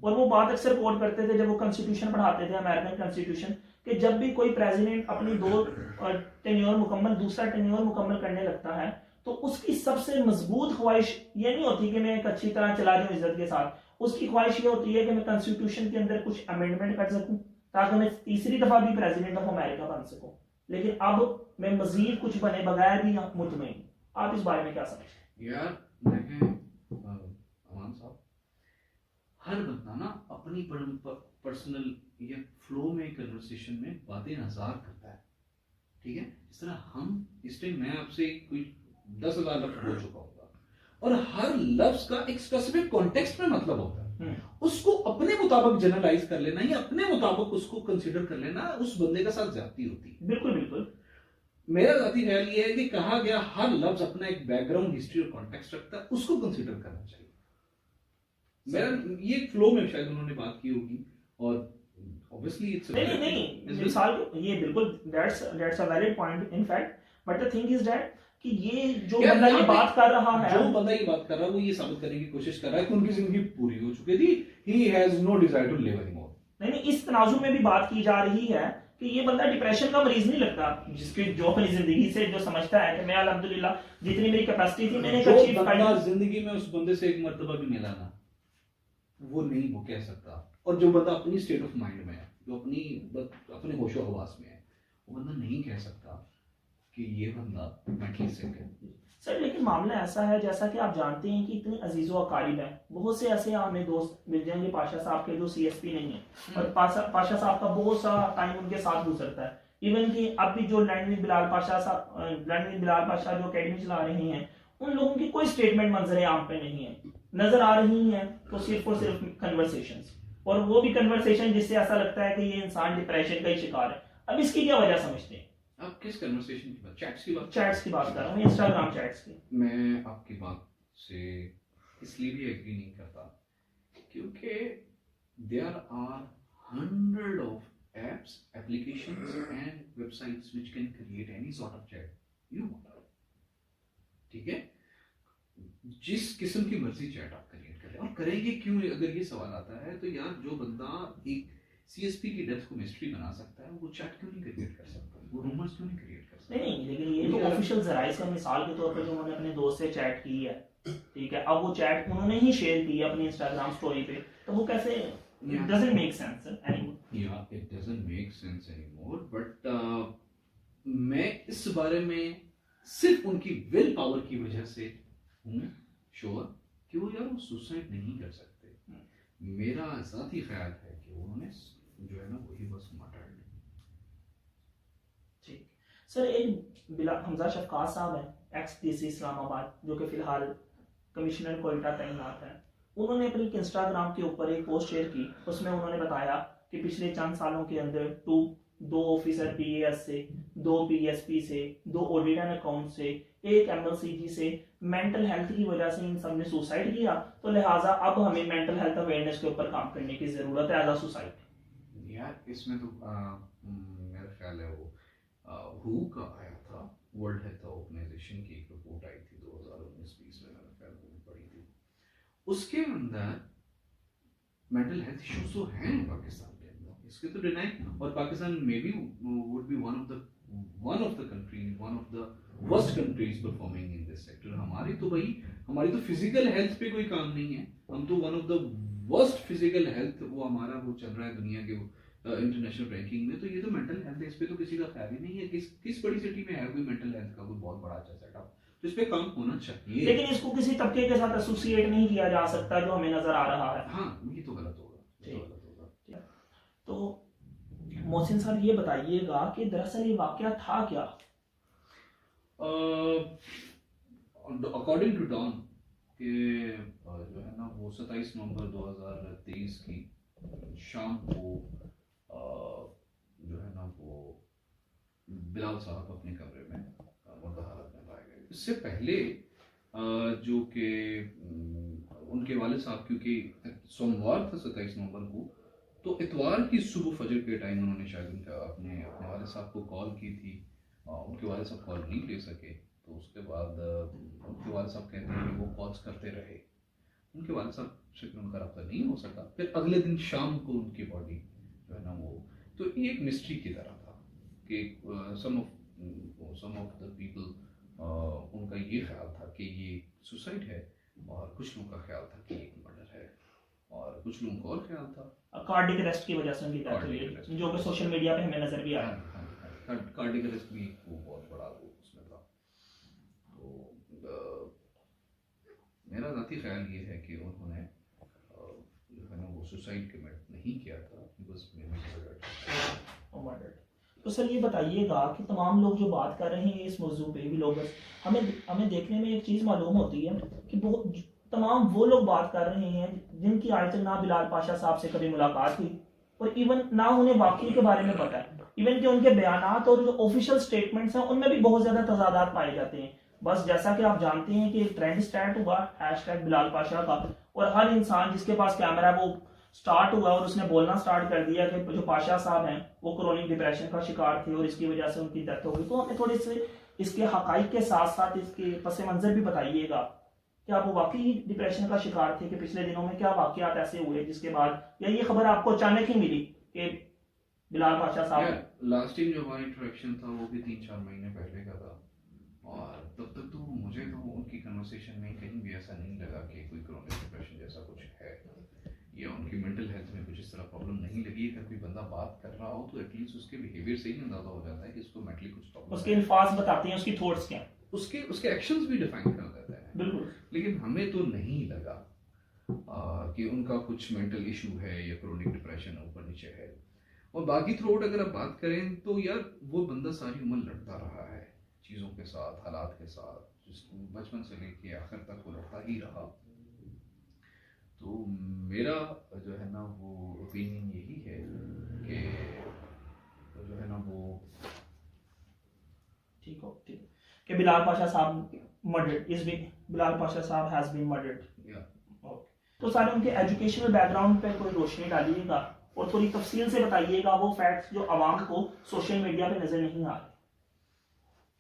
और वो बात अक्सर कोट करते थे जब वो कॉन्स्टिट्यूशन पढ़ाते थे, अमेरिकन कॉन्स्टिट्यूशन, कि जब भी कोई प्रेसिडेंट अपनी दूसरा टेन्योर मुकम्मल करने लगता है तो उसकी सबसे मजबूत ख्वाहिश ये नहीं होती कि मैं एक अच्छी तरह चला जाऊं इज्जत के साथ, उसकी ख्वाहिश ये होती है कि मैं कॉन्स्टिट्यूशन के अंदर कुछ अमेंडमेंट कर सकूं ताकि मैं तीसरी दफा भी प्रेसिडेंट ऑफ अमेरिका बन सकूं। लेकिन अब मैं मजीद कुछ बने बगैर भी मुतमईन। आप इस बारे में क्या समझते हैं? यार देखें अमान साहब, हर बंदा ना अपनी पर्सनल या फ्लो में कन्वर्सेशन में बातें नजार करता है, ठीक है। इस तरह हम इस टाइम मैं आपसे कोई 10,000 लफ्ज बोल चुका होगा, और हर लफ्ज का एक स्पेसिफिक कॉन्टेक्स्ट में मतलब होता है। उसको अपने मुताबिक जनरलाइज कर लेना या अपने मुताबिक उसको कंसीडर कर लेना उस बंदे का साथ ज्यादती होती है। बिल्कुल बिल्कुल। मेरा जाती ख्याल ये है कि कहा गया हर लफ्ज अपना एक बैकग्राउंड, हिस्ट्री और कॉन्टेक्स्ट रखता है, उसको कंसीडर करना चाहिए। मेरा ये फ्लो में शायद उन्होंने बात की होगी, और obviously it's नहीं मिसाल ये बिल्कुल that's a valid point in fact, but the thing is that कि ये जो बंदा ये बात कर रहा है, जो बंदा ये बात कर रहा है वो ये साबित करने की कोशिश कर रहा है कि उनकी जिंदगी पूरी हो चुकी थी, he has no desire to live anymore। नहीं इस तनाजुम में भी बात की जा रही है कि ये बंदा डिप्रेशन का मरीज नहीं लगता, जिसकी जो अपनी जिंदगी से जो समझता है कि मैं अल्हम्दुलिल्लाह जितनी मेरी कैपेसिटी थी मैंने अचीव कर ली। जिंदगी में उस बंदे से एक मर्तबा भी मिला ना, वो नहीं वो कह सकता। और जो बंदा अपनी स्टेट ऑफ माइंड में है, जो अपने होशो हवास में है, वो बंदा नहीं कह सकता कि ये बंदा मेंटली सिक है। सर लेकिन मामला ऐसा है, जैसा कि आप जानते हैं कि इतने अजीज़ व अकारिब हैं, बहुत से ऐसे हमें दोस्त मिल जाएंगे पाशा साहब के जो सीएसपी नहीं है, और पाशा साहब का बहुत सा टाइम उनके साथ गुजरता है। इवन कि अब भी जो लैंड विद बिलाल पाशा जो अकेडमी चला रहे हैं, उन लोगों की कोई स्टेटमेंट मंजर आम पे नहीं है, नजर आ रही है तो सिर्फ और सिर्फ कन्वर्सेशंस, और वो भी कन्वर्सेशन जिससे ऐसा लगता है कि ये इंसान डिप्रेशन का ही शिकार है। अब इसकी क्या वजह समझते हैं आप? किस कन्वर्सेशन की बात? चैट्स की बात कर रहा हूँ, इंस्टाग्राम चैट्स की। मैं आपकी बात से इसलिए भी एग्री नहीं करता क्योंकि there are 100 of apps, applications and websites which can create any sort of chat you want, ठीक है। जिस किस्म की मर्जी चैट आप क्रिएट करें, और करेंगे क्यों? अगर ये सवाल आता है तो यार जो बंदा एक सीएसपी की डेथ को मिस्ट्री बना सकता है, वो चैट क्यों नहीं क्रिएट कर सकता, वो रूमर्स क्यों नहीं क्रिएट कर सकता? नहीं लेकिन ये तो ऑफिशियल जराए से, मिसाल के तौर पर जो उन्होंने अपने दोस्त से चैट की है ठीक है, अब वो चैट उन्होंने ही शेयर की अपनी इंस्टाग्राम स्टोरी पे, तो वो कैसे, it doesn't make sense anymore. या it doesn't make sense anymore, but मैं इस बारे में सिर्फ उनकी विल पावर की वजह से हूँ श्योर कि वो यार वो सुसाइड नहीं कर सकते। मेरा ज़ाती ख्याल है कि उन्होंने जो है ना वही बस मर्डर नहीं। ठीक सर, एक बिलाल हमजा शफकात साहब हैं, एक्स डीसी इस्लामाबाद, जो कि फिलहाल कमिश्नर कोयटा तैनात हैं। उन्होंने अपनी इंस्टाग्राम के ऊपर एक पोस्ट शेयर की, उसमें उन्होंने बताया कि पिछले चंद सालों के अंदर दो ऑफिसर पीएएस से, 2 पीएसपी से, 2 ऑडिट एंड अकाउंट से, 1 एमएलसीजी से मेंटल हेल्थ की वजह से इन सब ने सुसाइड किया, तो लिहाजा अब हमें मेंटल हेल्थ अवेयरनेस के ऊपर काम करने की जरूरत है एज अ सोसाइटी। यार इसमें तो मेरा ख्याल है वो हु का आया था, वर्ल्ड हेल्थ ऑर्गेनाइजेशन की एक रिपोर्ट आई थी 2019-20 में, मेरा ख्याल मैंने पढ़ी थी। उसके अंदर मेंटल हेल्थ इश्यूज तो हैं पाकिस्तान के अंदर, इसके तो डिनाई, और Pakistan may be would be one of the country, one of the worst countries performing in this sector. हमारी तो फिजिकल हेल्थ पे कोई काम नहीं है, हम तो one of the worst physical health वो हमारा वो चल रहा है दुनिया के इंटरनेशनल रैंकिंग में। तो ये तो मेंटल हेल्थ इस पे तो किसी का ख्याल ही नहीं है। किस बड़ी सिटी में है कोई मेंटल हेल्थ का कोई बहुत बड़ा अच्छा सेटअप, तो इस पे काम होना चाहिए। लेकिन इसको किसी तबके के साथ एसोसिएट नहीं किया जा सकता जो हमें नजर आ रहा है। हाँ, ये तो गलत होगा। तो मोहसिन साहब ये बताइएगा कि दरअसल ये वाकया था क्या? अकॉर्डिंग टू डॉन के जो है ना वो 27 नवंबर 2023 की शाम को जो है ना वो बिलाल साहब अपने कमरे में मुर्दा हालत में पाए गए। इससे पहले जो कि उनके वाले साहब, क्योंकि सोमवार था 27 नवंबर को, तो इतवार की सुबह फजर के टाइम उन्होंने शायद उनका अपने वाले साहब को कॉल की थी। उनके वाले साहब कॉल नहीं ले सके, तो उसके बाद उनके वाले साहब कहते हैं कि वो कॉल्स करते रहे, उनके वाले साहब से फिर उनका रब्ता नहीं हो सका। फिर अगले दिन शाम को उनकी बॉडी जो है ना वो, तो ये एक मिस्ट्री की तरह था कि सम ऑफ द पीपल उनका ये ख्याल था कि ये सुसाइड है, और कुछ लोगों का ख्याल था कि एक मर्डर है, और कुछ लोगों का और ख्याल था कार्डिक अरेस्ट की वजह से उनकी डेथ हुई है, जो कि सोशल मीडिया पे हमें नजर भी आया। कार्डिक अरेस्ट भी वो बहुत बड़ा वो उसमें था। तो मेरा ज़ाती ख्याल ये है कि उन्होंने जो है ना वो सुसाइड कमिट नहीं किया था, तो सर ये बताइएगा कि तमाम लोग जो बात कर रहे हैं इस मौजू पे भी लोग, हमें देखने में एक चीज़ मालूम होती है कि बहुत तमाम वो लोग बात कर रहे हैं जिनकी आज तक ना बिलाल पाशा साहब से कभी मुलाकात हुई, और इवन ना उन्हें वाकई के बारे में पता है। इवन कि उनके बयानात और जो ऑफिशियल स्टेटमेंट्स हैं उनमें भी बहुत ज़्यादा तजादात पाए जाते हैं। बस जैसा कि आप जानते हैं कि एक ट्रेंड स्टार्ट हुआ #बिलाल पाशा का, और हर इंसान जिसके पास कैमरा वो स्टार्ट हुआ और उसने बोलना स्टार्ट कर दिया कि जो पाशा साहब हैं वो क्रोनिक डिप्रेशन का शिकार थे और इसकी वजह से उनकी डेथ हो गई। तो हमें थोड़े से इसके हकाइक के साथ साथ इसके पस मंजर भी बताइएगा कि आप वो वाकई डिप्रेशन का शिकार थे, कि पिछले दिनों में क्या वाकयात ऐसे हुए जिसके बाद, या ये खबर आपको अचानक ही मिली कि बिलाल पाशा साहब। लास्ट टाइम जो हमारा इंटरेक्शन था वो भी 3-4 महीने पहले का था, और तब तक तो मुझे तो उनकी कन्वर्सेशन में कहीं भी ऐसा नहीं लगा कि कोई क्रोनिक डिप्रेशन जैसा कुछ है, या उनकी मेंटल हेल्थ में कुछ इस तरह प्रॉब्लम नहीं लगी। अगर कोई बंदा बात कर रहा हो तो एटलीस्ट उसके बिहेवियर से ही अंदाजा हो जाता है कि इसको मेंटली कुछ प्रॉब्लम, उसके अल्फाज बताते हैं, उसकी थॉट्स क्या, उसके एक्शंस भी डिफाइन कर देते हैं। बिल्कुल। लेकिन हमें तो नहीं लगा कि उनका कुछ मेंटल इशू है या क्रोनिक डिप्रेशन ऊपर नीचे है। और बाकी थ्रू अगर आप बात करें तो यार वो बंदा सारी उम्र लड़ता रहा है चीज़ों के साथ, हालात के साथ, जिसको बचपन से लेके आखिर तक वो लड़ता ही रहा। तो मेरा जो है ना वो ओपिनियन यही है कि जो है ना वो ठीक हो कि बिलाल पाशा साहब मर्डर्ड, बिलाल पाशा साहब हैज बीन मर्डर्ड। तो सारे उनके एजुकेशनल बैकग्राउंड पे कोई रोशनी डालिएगा और थोड़ी तफसील से बताइएगा वो फैक्ट्स जो आवाम को सोशल मीडिया पे नजर नहीं आ रहे।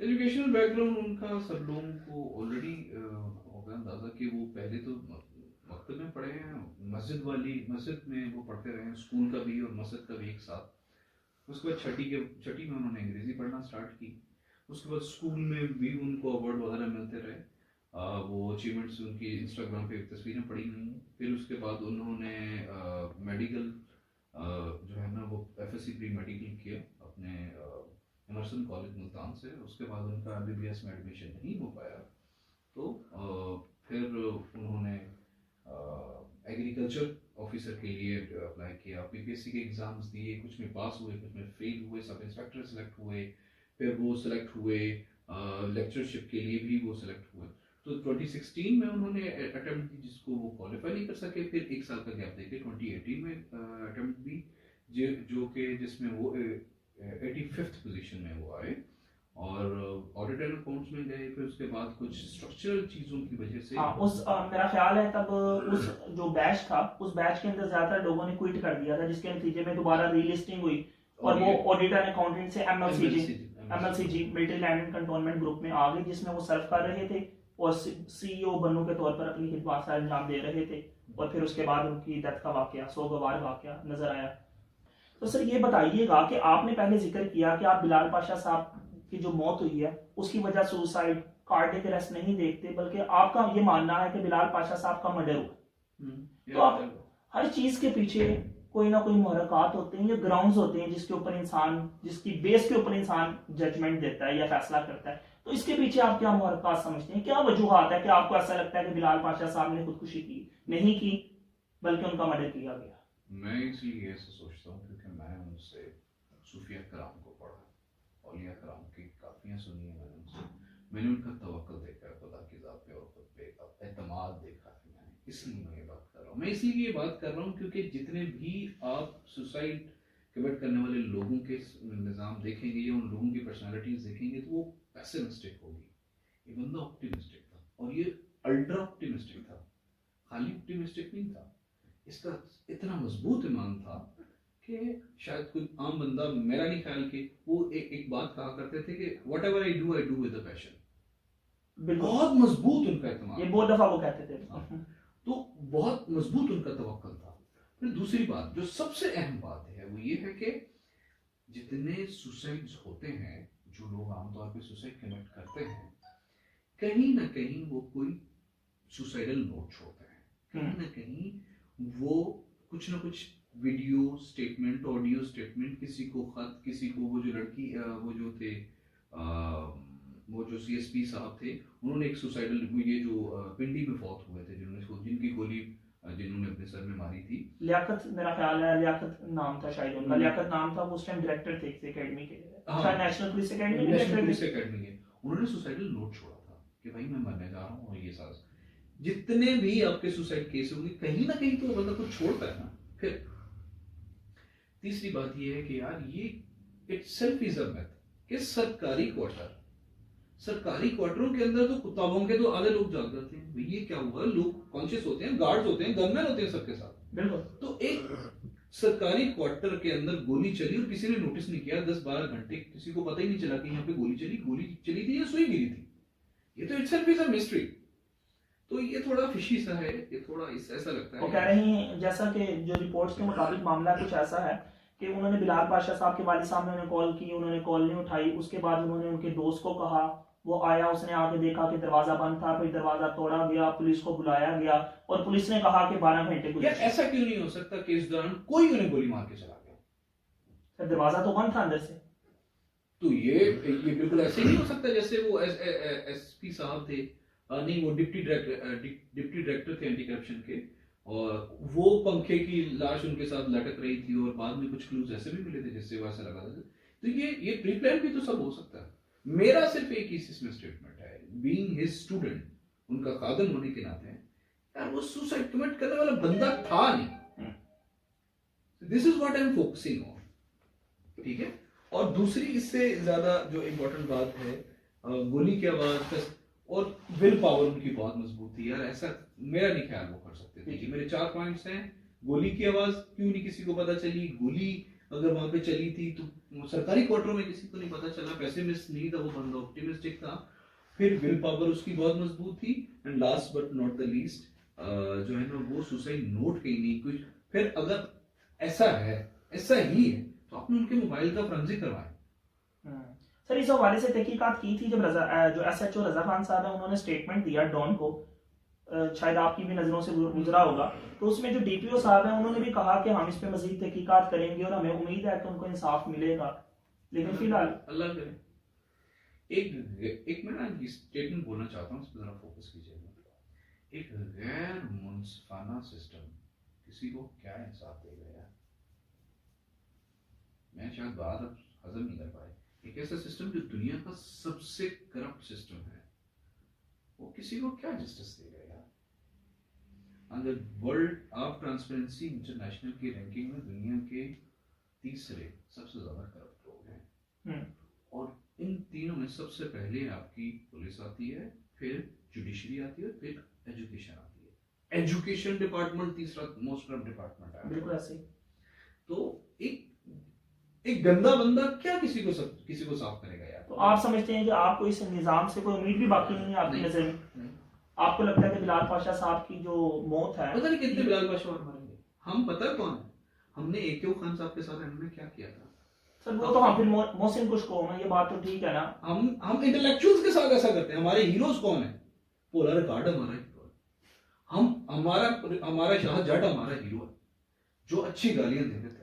एजुकेशनल बैकग्राउंड उनका सब लोगों को ऑलरेडी हो गया अंदाजा कि वो पहले तो मकतब में पढ़े हैं, मस्जिद में वो पढ़ते रहे हैं, स्कूल का भी और मस्जिद का भी एक साथ। उसके बाद छठी में उन्होंने अंग्रेजी पढ़ना स्टार्ट की। उसके बाद स्कूल में भी उनको अवार्ड वगैरह मिलते रहे, वो अचीवमेंट्स उनकी इंस्टाग्राम पे तस्वीरें पड़ी हुई हैं। फिर उसके बाद उन्होंने मेडिकल जो है ना वो FSC प्री मेडिकल किया अपने एमर्सन कॉलेज मुल्तान से। उसके बाद उनका MBBS में एडमिशन नहीं हो पाया, तो फिर उन्होंने एग्रीकल्चर ऑफिसर के लिए अप्लाई किया। PPSC के एग्जाम्स दिए, कुछ में पास हुए, कुछ में फेल हुए, सब इंस्पेक्टर सेलेक्ट हुए, फिर वो सेलेक्ट हुए लेक्चरशिप के लिए भी वो सेलेक्ट हुए। तो 2016 में उन्होंने अटेम्प्ट दी जिसको वो क्वालिफाई नहीं कर सके, फिर एक साल का गैप देके 2018 में अटेम्प्ट दी जो कि जिसमें वो 85th पोजीशन में वो आए और ऑडिट एंड अकाउंट्स में गए। फिर उसके बाद कुछ स्ट्रक्चरल चीजों की वजह से मेरा ख्याल है तब उस जो बैच था उस बैच के अंदर ज्यादातर लोगों ने क्विट कर दिया था, जिसके नतीजे में दोबारा रीलिस्टिंग हुई और वो ऑडिट एंड अकाउंटेंट से MLCG military land and cantonment group में आ गई, जिसमें वो सर्व कर रहे थे और CEO बनने के तौर पर अपनी खिदमत का अंजाम दे रहे थे। और फिर उसके बाद उनकी डेथ का वाकया, सोगवार वाकया नजर आया। तो सर ये बताइएगा कि आपने पहले जिक्र किया कि आप बिलाल पाशा साहब की जो मौत हुई है उसकी वजह सुसाइड, कार्डियक अरेस्ट नहीं देखते, बल्कि आपका ये मानना है कि बिलाल पाशा साहब का मर्डर हुआ। तो आप हर चीज के पीछे कोई ना कोई मुहर्रिकात होते हैं या ग्राउंड्स होते हैं जिसकी बेस के ऊपर इंसान जजमेंट देता है या फैसला करता है। तो इसके पीछे आप क्या मुहर्रिकात समझते हैं, क्या वजूहात है कि आपको ऐसा लगता है कि बिलाल पाशा साहब ने खुदकुशी की नहीं की बल्कि उनका मर्डर किया गया? मैं इसलिए ऐसा सोचता हूँ क्योंकि मैं उनसे सूफिया कराम को पढ़ा, औलिया कराम की काफियाँ सुनी है मैंने उनका तवक्कुल देखा है खुदा की ज़ात पे और खुद पे एतमाद देखा है मैंने, इसलिए मैं ये बात कर रहा हूँ। मैं इसलिए ये बात कर रहा हूँ क्योंकि जितने भी आप सुसाइड कमिट करने वाले लोगों के निज़ाम देखेंगे या उन लोगों की पर्सनालिटीज देखेंगे तो वो पेसिमिस्टिक होगी। ये बंदा ऑप्टिमिस्टिक था और ये अल्ट्रा ऑप्टिमिस्टिक था, खाली ऑप्टिमिस्टिक नहीं था। इसका इतना मजबूत ईमान था कि शायद कोई आम बंदा, मेरा नहीं ख्याल कि वो एक बात कहा करते थे कि whatever I do with a passion. बहुत मजबूत उनका इत्मीनान, ये बहुत दफा वो कहते थे। तो बहुत मजबूत उनका तवक्कुल था। फिर दूसरी बात जो सबसे अहम बात है वो ये है कि जितने सुसाइड्स होते हैं, जो लोग आमतौर पे सुसाइड कमिट करते हैं, कहीं ना कहीं वो कोई सुसाइडल नोट छोड़ते हैं, कहीं ना कहीं वो कुछ ना कुछ वीडियो स्टेटमेंट, ऑडियो स्टेटमेंट, किसी को खत, किसी को वो जो लड़की वो जो थे वो जो CSP साहब थे उन्होंने एक सुसाइडल, ये जो पिंडी में फौत हुए थे जिनकी गोली जिन्होंने अपने सर में मारी थी, लियाकत, मेरा ख्याल है लियाकत नाम था शायद उनका, लियाकत नाम था, वो उस टाइम डायरेक्टर थे एकेडमी के, शायद नेशनल पुलिस एकेडमी के। उन्होंने सुसाइडल नोट छोड़ा था कि भाई मैं मरने जा रहा हूँ। और ये साथ जितने भी आपके सुसाइड केस होंगे कहीं ना कहीं तो बंदा कुछ छोड़ता है ना। फिर तीसरी बात ये है कि यार ये इटसेल्फ इज अ मिथ कि सरकारी क्वार्टरों के अंदर तो कुत्ताओं के तो आधे लोग जाग जाते हैं। ये क्या हुआ, लोग कॉन्शियस होते हैं, गार्ड्स होते हैं, गनमैन होते हैं सबके साथ। बिल्कुल। तो एक सरकारी क्वार्टर के अंदर गोली चली और किसी ने नोटिस नहीं किया, 10-12 घंटे किसी को पता ही नहीं चला कि यहाँ पे गोली चली थी या सुई गिरी थी। ये तो इटसेल्फ इज अ मिस्ट्री। तो ये थोड़ा फिशी सा है, ये थोड़ा ऐसा लगता है। वो कह रही हैं जैसा कि जो रिपोर्ट्स के मुताबिक मामला कुछ ऐसा है कि उन्होंने बिलाल पाशा साहब के वालिद साहब ने उन्हें कॉल की, उन्होंने कॉल नहीं उठाई। उसके बाद उन्होंने उनके दोस्त को कहा, वो आया, उसने आके देखा कि दरवाजा बंद था, फिर दरवाजा तोड़ा गया, पुलिस को बुलाया गया और पुलिस ने कहा कि 12 घंटे गुजर। ऐसा क्यों नहीं हो सकता कि इस दौरान कोई उन्हें गोली मार के चला गया? सर दरवाजा तो बंद था अंदर से। तो ये बिल्कुल ऐसे नहीं हो सकता जैसे वो SP साहब थे, नहीं वो डिप्टी डायरेक्टर थे एंटी करप्शन के, और वो पंखे की लाश उनके साथ लटक रही थी और बाद में कुछ क्लूज ऐसे भी मिले थे जिससे वो ऐसा लगा था। तो ये प्री प्लान भी तो सब हो सकता है। मेरा सिर्फ एक ही इसमें स्टेटमेंट है, बीइंग हिज स्टूडेंट, उनका खादम होने के नाते यार वो सुसाइड कमिट करने वाला बंदा था नहीं। This is what I am focusing on, ठीक है। और दूसरी इससे ज्यादा जो इम्पोर्टेंट बात है, गोली की आवाज और विल पावर उनकी बहुत मजबूत थी यार। ऐसा मेरा नहीं ख्याल वो कर सकते थे। मेरे 4 पॉइंट्स हैं। गोली की आवाज क्यों नहीं किसी को पता चली, गोली अगर वहां पे चली थी तो सरकारी क्वार्टरों में किसी को नहीं पता चला, पेसिमिस्ट नहीं था वो बंदा, ऑप्टिमिस्टिक था। फिर विल पावर उसकी बहुत मजबूत थी। And last but not the least जो है ना वो सुसाइड नोट कहीं नहीं कुछ। फिर अगर ऐसा ही है तो आपने उनके मोबाइल का फोरेंसिक करवाया। सर इस हवाले से तहकीकात की थी जब जो SHO रजा खान साहब है उन्होंने स्टेटमेंट दिया डॉन को, शायद आपकी भी नजरों से गुजरा होगा, तो उसमें जो DPO साहब हैं उन्होंने भी कहा कि हम इस पे मजीद तहकीकात करेंगे और हमें उम्मीद है कि उनको इंसाफ मिलेगा, लेकिन फिलहाल अल्लाह करे। एक मैं ना स्टेटमेंट बोलना चाहता हूँ, इस पर जरा फोकस कीजिएगा। एक गैर मुनसिफाना सिस्टम किसी को क्या इंसाफ देगा यार? मैं शायद बात अब हजम नहीं कर पाए। एक ऐसा सिस्टम जो दुनिया का सबसे करप्ट सिस्टम है, वो किसी को क्या जस्टिस देगा यार? अंदर वर्ल्ड ऑफ ट्रांसपेरेंसी इंटरनेशनल की रैंकिंग में दुनिया के तीसरे सबसे ज्यादा करप्ट लोग हैं, और इन तीनों में सबसे पहले आपकी पुलिस आती है, फिर जुडिशरी आती है, फिर एजुकेशन आती है। एजुकेशन डिपार्टमेंट तीसरा मोस्ट करप्ट डिपार्टमेंट है। बिल्कुल ऐसे ही। तो एक गंदा बंदा क्या किसी को साफ करेगा यार? तो आप समझते हैं कि आपको इस निजाम से कोई उम्मीद भी बाकी नहीं है आपकी नजर में? आपको लगता है कि बिलाल पाशा साहब की जो मौत है, पता नहीं कितने बिलाल पाशा और मरेंगे, हम पता कौन है? हमने AQ खान साहब के साथ इन्होंने क्या किया था सर वो तो हम फिर मोहसिन कुछ को ये बात तो ठीक है ना, हम इंटेलेक्चुअल्स के साथ ऐसा करते हैं। हमारे हीरोज कौन है? पोला रिकॉर्ड हमारा हीरो है, हमारा शाह जट हमारा हीरो है, जो अच्छी गालियां दे देते हैं,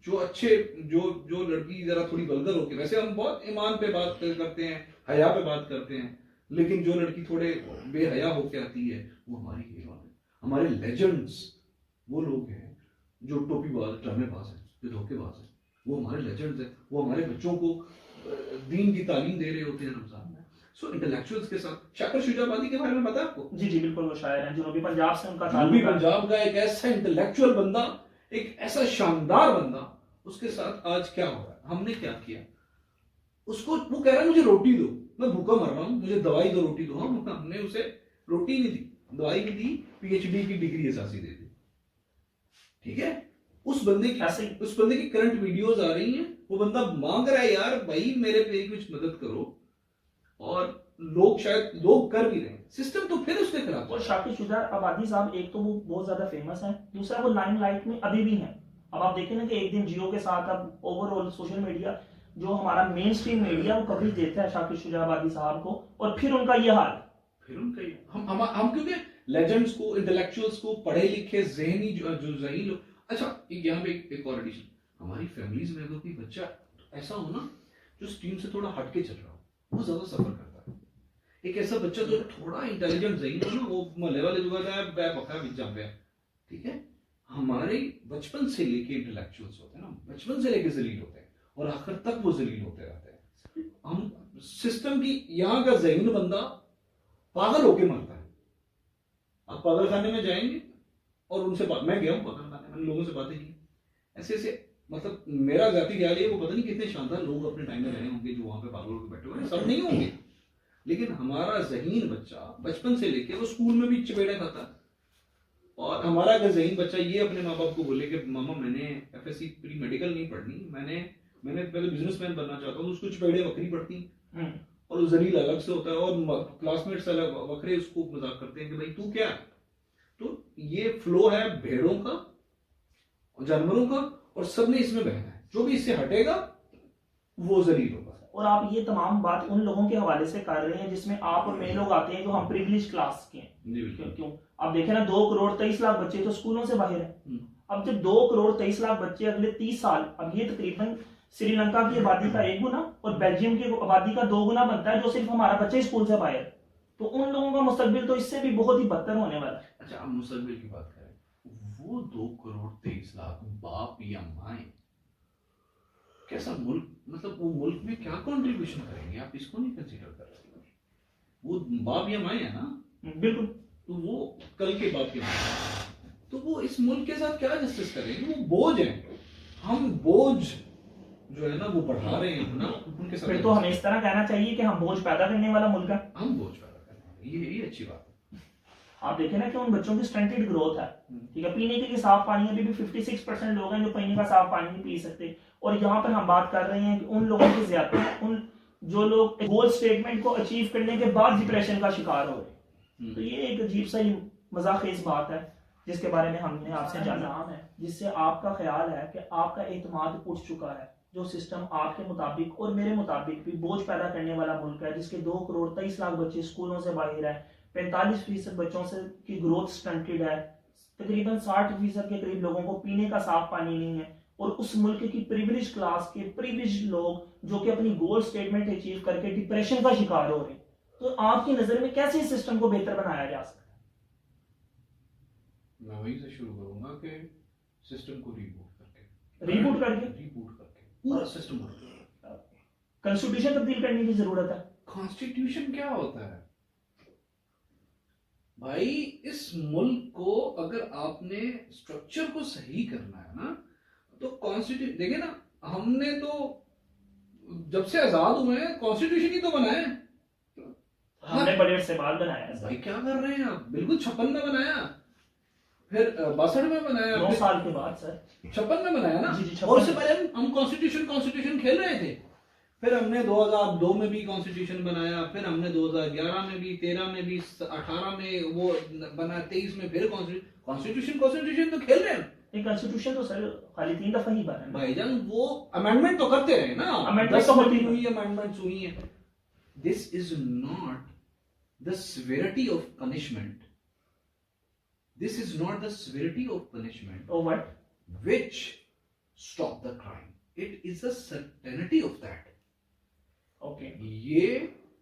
जो अच्छे जो लड़की जरा थोड़ी वल्गर होके, वैसे हम बहुत ईमान पे बात करते हैं, हया पे बात करते हैं, लेकिन जो लड़की थोड़े बेहया होके आती है वो हमारी हीरो है। हमारे लेजेंड्स वो लोग हैं जो टोपीबाज ड्रामेबाज हैं, जो धोखेबाज हैं, वो हमारे लेजेंड्स हैं। वो हमारे बच्चों को दीन की तालीम दे रहे होते हैं रमजान में। सो इंटेलेक्चुअल्स के साथ शाकिर शुजाबादी के बारे में पता है आपको? जी जी बिल्कुल, वो शायर हैं, जनूबी पंजाब से उनका जनूबी पंजाब का एक ऐसा इंटेलेक्चुअल बंदा, एक ऐसा शानदार बंदा, उसके साथ आज क्या हो रहा है? हमने क्या किया? उसको वो कह रहा है मुझे रोटी दो, मैं भूखा मर रहा हूँ, मुझे दवाई दो, रोटी दो। हमने उसे रोटी नहीं दी, दवाई भी दी, PhD की डिग्री एहसासी दे दी। ठीक है, उस बंदे की करंट वीडियोस आ रही हैं, वो बंदा मांग रहा है यार भाई मेरे पे कुछ मदद करो, और लोग कर भी रहे हैं। सिस्टम तो फिर उसके खिलाफ। और शाकिर शुजाबादी साहब एक तो वो बहुत ज्यादा फेमस है, दूसरा वो लाइमलाइट में अभी भी हैं। अब आप देखें ना कि एक दिन जियो के साथ अब ओवरऑल सोशल मीडिया जो हमारा मेन स्ट्रीम मीडिया वो कवरेज देता है शाकिर शुजाबादी साहब को, और फिर उनका ये हाल, फिर उनका ये हम क्योंकि लेजेंड्स को, इंटेलेक्चुअल्स को, पढ़े लिखे ज़हनी जो ज़हीन लोग। अच्छा यहाँ पे एक और एडिशन, हमारी फैमिलीज में अगर कोई बच्चा ऐसा हो ना जो स्ट्रीम से थोड़ा हटके चल रहा हो, वो ज्यादा सफर करता है। एक ऐसा बच्चा जो थोड़ा इंटेलिजेंट ज़हीन हो ना, वो मोहल्ले वाले जो कहता है बै बखा बिच जा पे, ठीक है। हमारे बचपन से लेके इंटेलेक्चुअल्स होते हैं ना, बचपन से लेके जलील होते हैं और आखिर तक वो जलील होते रहते हैं। हम सिस्टम की, यहाँ का ज़हीन बंदा पागल होके मरता है। आप पागल खाने में जाएंगे और उनसे बात, मैं गया हूँ पागल खाने, मैंने लोगों से बातें की, ऐसे मतलब मेरा जाती ख्याल है वो पता नहीं कितने शानदार लोग अपने टाइम में रहे होंगे जो वहां पे पागल होकर बैठे हुए, सब नहीं होंगे, लेकिन हमारा ज़हीन बच्चा बचपन से लेके वो स्कूल में भी चपेड़े खाता है। और हमारा अगर ज़हीन बच्चा ये अपने माँ बाप को बोले कि मामा मैंने FSC प्री मेडिकल नहीं पढ़नी, मैंने पहले बिजनेसमैन बनना चाहता हूँ, उसको चपेड़े बकरी पड़ती और जलील अलग से होता है, और क्लासमेट्स अलग वखरे उसको मजाक करते हैं कि भाई तू क्या है। तो ये फ्लो है भेड़ों का और जानवरों का, और सबने इसमें बहना है, जो भी इससे हटेगा वो जलील होगा। और आप ये तमाम बात उन लोगों के हवाले से कर रहे हैं जिसमें आप और मैं लोग आते हैं जो हम प्रिविलेज क्लास के हैं। क्यों आप देखें ना, 2,23,00,000 बच्चे तो स्कूलों से बाहर हैं। अब जब 2,23,00,000 बच्चे अगले 30 साल, अब ये तकरीबन श्रीलंका की आबादी का 1 गुना और बेल्जियम की आबादी का 2 गुना बनता है, जो सिर्फ हमारा बच्चे स्कूल से बाहर। तो उन लोगों का मुस्तकबिल तो इससे भी बहुत ही बदतर होने वाला है। अच्छा, आप मुस्तकबिल की बात करें, वो 2,23,00,000 बाप या माएं कैसा मुल्क, मतलब वो मुल्क में क्या कंट्रीब्यूशन करेंगे, आप इसको नहीं कंसीडर कर रहे। वो बाप या माएं है ना, बिल्कुल, तो वो कल के बाप के माएं, तो वो इस मुल्क के साथ क्या जस्टिस करेंगे? वो बोझ है, हम बोझ जो है ना वो बढ़ा रहे हैं ना उनके साथ। फिर तो हमें इस तरह कहना चाहिए कि हम बोझ पैदा करने वाला मुल्क है। हम बोझ पैदा करने वाले, ये अच्छी बात है। आप देखें ना कि उन बच्चों की स्टंटेड ग्रोथ है, ठीक है, पीने के लिए साफ पानी अभी भी 56% लोग हैं जो पीने का साफ पानी नहीं पी सकते। और यहाँ पर हम बात कर रहे हैं कि उन लोगों की ज्यादा, उन जो लोग गोल स्टेटमेंट को अचीव करने के बाद डिप्रेशन का शिकार हो रहे हैं। तो ये एक अजीब सा ही मजाखेज बात है जिसके बारे में हमने आपसे जाना है, जिससे आपका ख्याल है कि आपका एतमाद उठ चुका है जो सिस्टम आपके मुताबिक और मेरे मुताबिक भी बोझ पैदा करने वाला मुल्क है, जिसके 2 करोड़ 23 लाख बच्चे स्कूलों से बाहर है, 45% बच्चों से की ग्रोथ स्टंटेड है, तकरीबन 60% के करीब लोगों को पीने का साफ पानी नहीं है, और उस मुल्क की प्रिविलेज क्लास के प्रिविलेज लोग जो कि अपनी गोल स्टेटमेंट अचीव करके डिप्रेशन का शिकार हो रहे हैं, तो आपकी नजर में कैसे इस सिस्टम को बेहतर बनाया जा सकता है? मैं वहीं से शुरू करूंगा कि सिस्टम को रिबूट रीबूट करके पूरा सिस्टम कंस्टिट्यूशन तब्दील करने की जरूरत है। कॉन्स्टिट्यूशन क्या होता है भाई? इस मुल्क को अगर आपने स्ट्रक्चर को सही करना है ना, तो कॉन्स्टिट्यूशन देखिए ना, हमने तो जब से आजाद हुए हैं कॉन्स्टिट्यूशन ही तो बनाया है। हमने बड़े से बाद बनाया है भाई क्या कर रहे हैं आप? बिल्कुल 56 में बनाया, फिर 62 में बनाया, 9 साल के बाद सर 56 में बनाया ना। जी, 56 और उससे पहले हम कॉन्स्टिट्यूशन खेल रहे थे। फिर हमने 2002 में भी कॉन्स्टिट्यूशन बनाया, फिर हमने 2011 में भी, 13 में भी, 18 में वो बना, 23 में फिर कॉन्स्टिट्यूशन तो खेल रहे हैं। कॉन्स्टिट्यूशन तो सर खाली 3 दफा ही बना है भाईजान, वो अमेंडमेंट तो करते रहे ना, अमेंडमेंट तो होती हुई, अमेंडमेंट्स हुई है। This is not the severity of punishment, this is not the severity of punishment oh what which stop the crime, it is a certainty of that। Okay ये